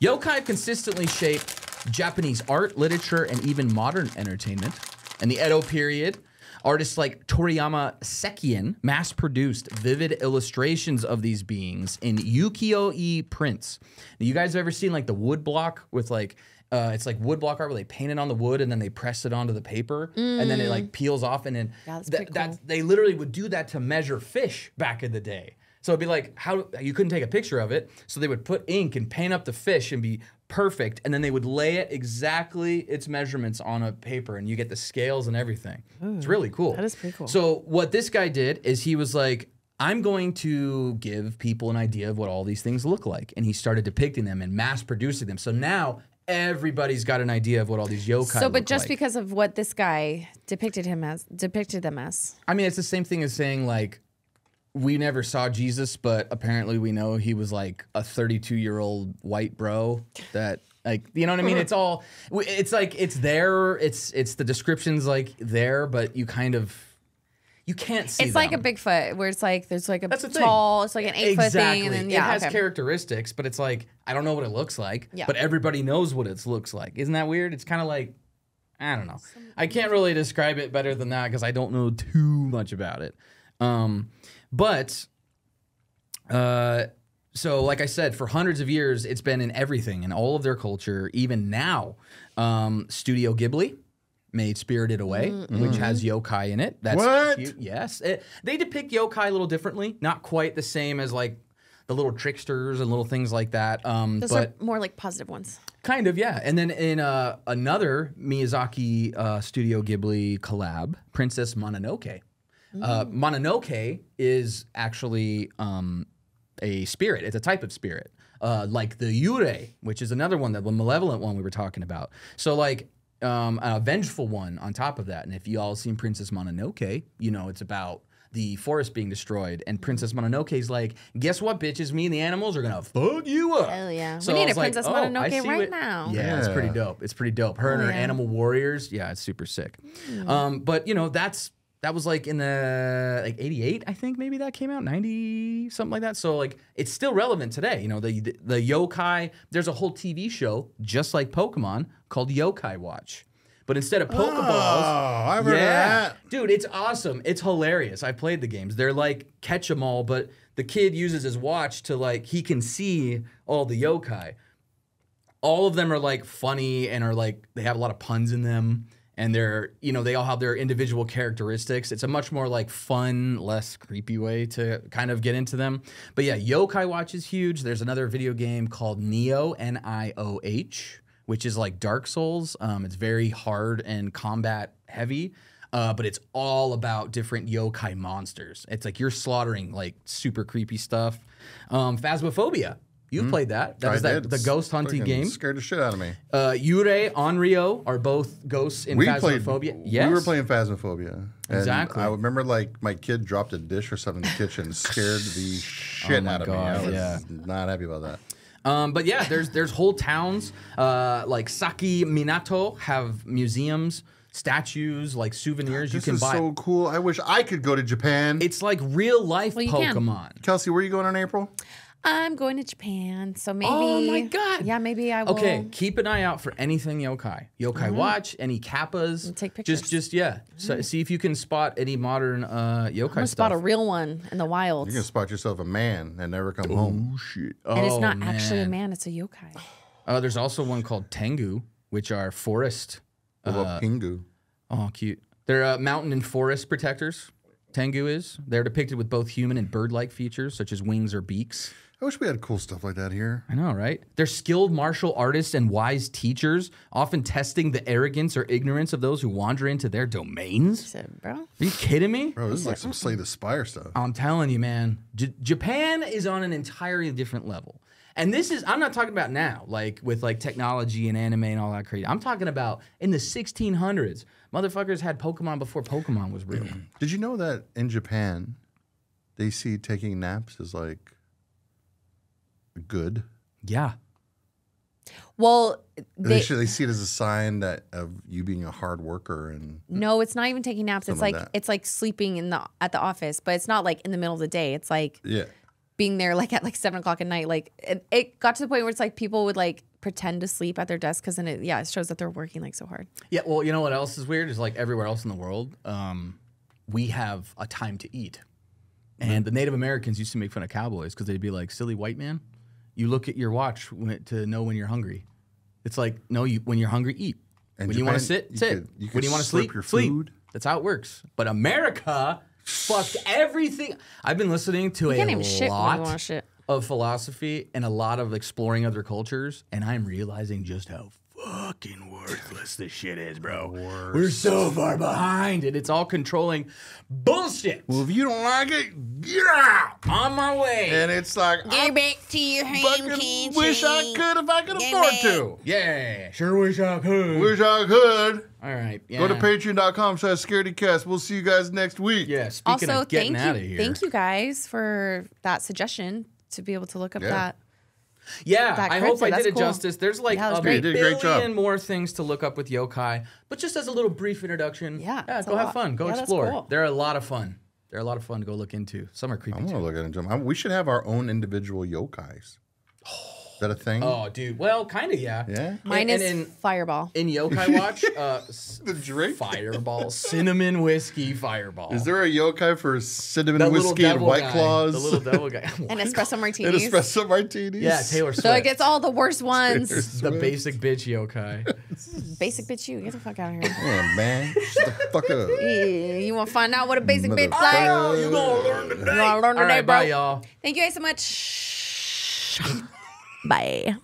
Yokai consistently shaped Japanese art, literature, and even modern entertainment. In the Edo period, artists like Toriyama Sekien mass-produced vivid illustrations of these beings in ukiyo-e prints. Now, you guys have ever seen like the wood block with like it's like wood block art where they paint it on the wood and then they press it onto the paper and then it like peels off and then Yeah, that's pretty cool. they literally would do that to measure fish back in the day. So it'd be like, how you couldn't take a picture of it, so they would put ink and paint up the fish and be perfect, and then they would lay it exactly its measurements on a paper, and you get the scales and everything. It's really cool. That is pretty cool. So what this guy did is he was like, I'm going to give people an idea of what all these things look like, and he started depicting them and mass producing them. So now everybody's got an idea of what all these yokai So, but look just like. because of what this guy depicted them as. I mean, it's the same thing as saying like, we never saw Jesus, but apparently we know he was like a 32-year-old white bro that like, you know what I mean? It's all, it's like, it's there. It's the description's like there, but you kind of, you can't see It's like a them. Bigfoot, where it's like there's like a That's the thing. tall, it's like an 8-foot Exactly. thing, and then it yeah, has okay. characteristics, but it's like, I don't know what it looks like, Yeah. but everybody knows what it looks like. Isn't that weird? It's kind of like, I don't know. I can't really describe it better than that because I don't know too much about it. So like I said, for hundreds of years, it's been in everything, in all of their culture. Even now, Studio Ghibli made Spirited Away, which has yokai in it. That's What? cute. Yes. They depict yokai a little differently. Not quite the same as like the little tricksters and little things like that. Those But are more like positive ones. kind of, yeah. And then in another Miyazaki Studio Ghibli collab, Princess Mononoke. Mononoke is actually a spirit. It's a type of spirit, like the Yurei, which is another one, the malevolent one we were talking about. So like a vengeful one on top of that. And if you all seen Princess Mononoke, you know it's about the forest being destroyed. And Princess Mononoke's like, guess what, bitches? Me and the animals are gonna fuck you up. Hell yeah. So We I need a was like, Princess oh, I Mononoke see right what- now. Yeah, it's pretty Yeah. dope. It's pretty dope. Her and her yeah. animal warriors. Yeah, it's super sick. But you know, that was like in the like 88, I think maybe that came out, 90, something like that. So like it's still relevant today. You know, the yokai, there's a whole TV show just like Pokemon called Yokai Watch. But instead of Pokeballs, I've heard of that. dude, it's awesome. It's hilarious. I played the games. They're like catch 'em all, but the kid uses his watch to like he can see all the yokai. All of them are like funny and are like they have a lot of puns in them, and they're they all have their individual characteristics. It's a much more like fun, less creepy way to kind of get into them. But yeah, Yokai Watch is huge. There's another video game called Nioh, Nioh, which is like Dark Souls. It's very hard and combat heavy, but it's all about different yokai monsters. It's like you're slaughtering like super creepy stuff. Phasmophobia. You've played that. That I is did. the ghost hunting Fucking game. Scared the shit out of me. Yurei, Onryo are both ghosts in Phasmophobia. Yes. We were playing Phasmophobia. And Exactly. I remember like my kid dropped a dish or something in the kitchen, scared the shit my out of God, me. I was yeah. not happy about that. But yeah, there's whole towns like Saki Minato have museums, statues, like souvenirs This you can is buy. so cool. I wish I could go to Japan. It's like real life Well, you can. Pokemon. Kelsey, where are you going in April? I'm going to Japan, so maybe. Oh my God. Yeah, maybe I will. Okay, keep an eye out for anything yokai. Yokai Watch, any kappas. And take pictures. Just yeah. So see if you can spot any modern yokai I'm gonna stuff. spot a real one in the wilds, You're gonna spot yourself a man and never come home. Shit. and it's Oh, not actually a man. man; it's a yokai. There's also one called Tengu, which are forest. What about Pingu? Oh, cute. They're mountain and forest protectors. Tengu is. They're depicted with both human and bird-like features, such as wings or beaks. I wish we had cool stuff like that here. I know, right? They're skilled martial artists and wise teachers, often testing the arrogance or ignorance of those who wander into their domains. Said, bro. Are you kidding me? Bro, this is like some Slay the Spire stuff. I'm telling you, man. Japan is on an entirely different level. And this is, I'm not talking about now, like with like technology and anime and all that crazy. I'm talking about in the 1600s. Motherfuckers had Pokemon before Pokemon was real. Did you know that in Japan, they see taking naps as like good? Yeah. Well, They see it as a sign that of you being a hard worker and no, it's not even taking naps. It's Something like like that. it's like sleeping at the office, but it's not like in the middle of the day. It's like yeah. being there like at like 7 o'clock at night. Like it got to the point where it's like people would like pretend to sleep at their desk because then it shows that they're working like so hard. Yeah, well, you know what else is weird? Is like everywhere else in the world, we have a time to eat. And the Native Americans used to make fun of cowboys because they'd be like, silly white man, you look at your watch to know when you're hungry. It's like, no, when you're hungry, eat. And when you want to Japan, sit, sit. you could When you want to slip sleep, your sleep. food. That's how it works. But America fucked everything. I've been listening to You can't even a shit when you lot want to shit. of philosophy and a lot of exploring other cultures, and I'm realizing just how fucking worthless this shit is, bro. We're so far behind, and it's all controlling bullshit. Well, if you don't like it, get out. On my way. And it's like, I Get back to your home fucking wish I could if I could afford to. Yeah, sure wish I could. Wish I could. All right, yeah. Go to patreon.com/scaredycast. We'll see you guys next week. Yeah, speaking Also, of getting out of here. thank you guys for that suggestion to be able to look up that. Yeah, that I cryptid. hope I That's did it cool. justice. There's like Yeah, that was a great. You did a great job. billion more things to look up with yokai, but just as a little brief introduction, that's go a have lot. fun. Go Yeah, that's explore. cool. They're a lot of fun. They're a lot of fun to go look into. Some are creepy I'm going too. to look at it. We should have our own individual yokais. Is that a thing? Oh, dude. Well, kind of, yeah. Yeah? Mine And is in- Fireball. In Yokai Watch, The drink? Fireball, cinnamon whiskey Fireball. Is there a yokai for cinnamon the little whiskey and devil White guy. Claws? The little devil guy. And espresso and martinis. espresso martinis? Yeah, Taylor Swift. So it gets all the worst ones. the basic bitch yokai. Basic bitch, you get the fuck out of here. Yeah, man. Shut the fuck up. Yeah, you want to find out what a basic bitch Motherfucker. like? Oh, you gonna learn today. You gonna learn All today, right, bro. bye, y'all. Thank you guys so much. Bye.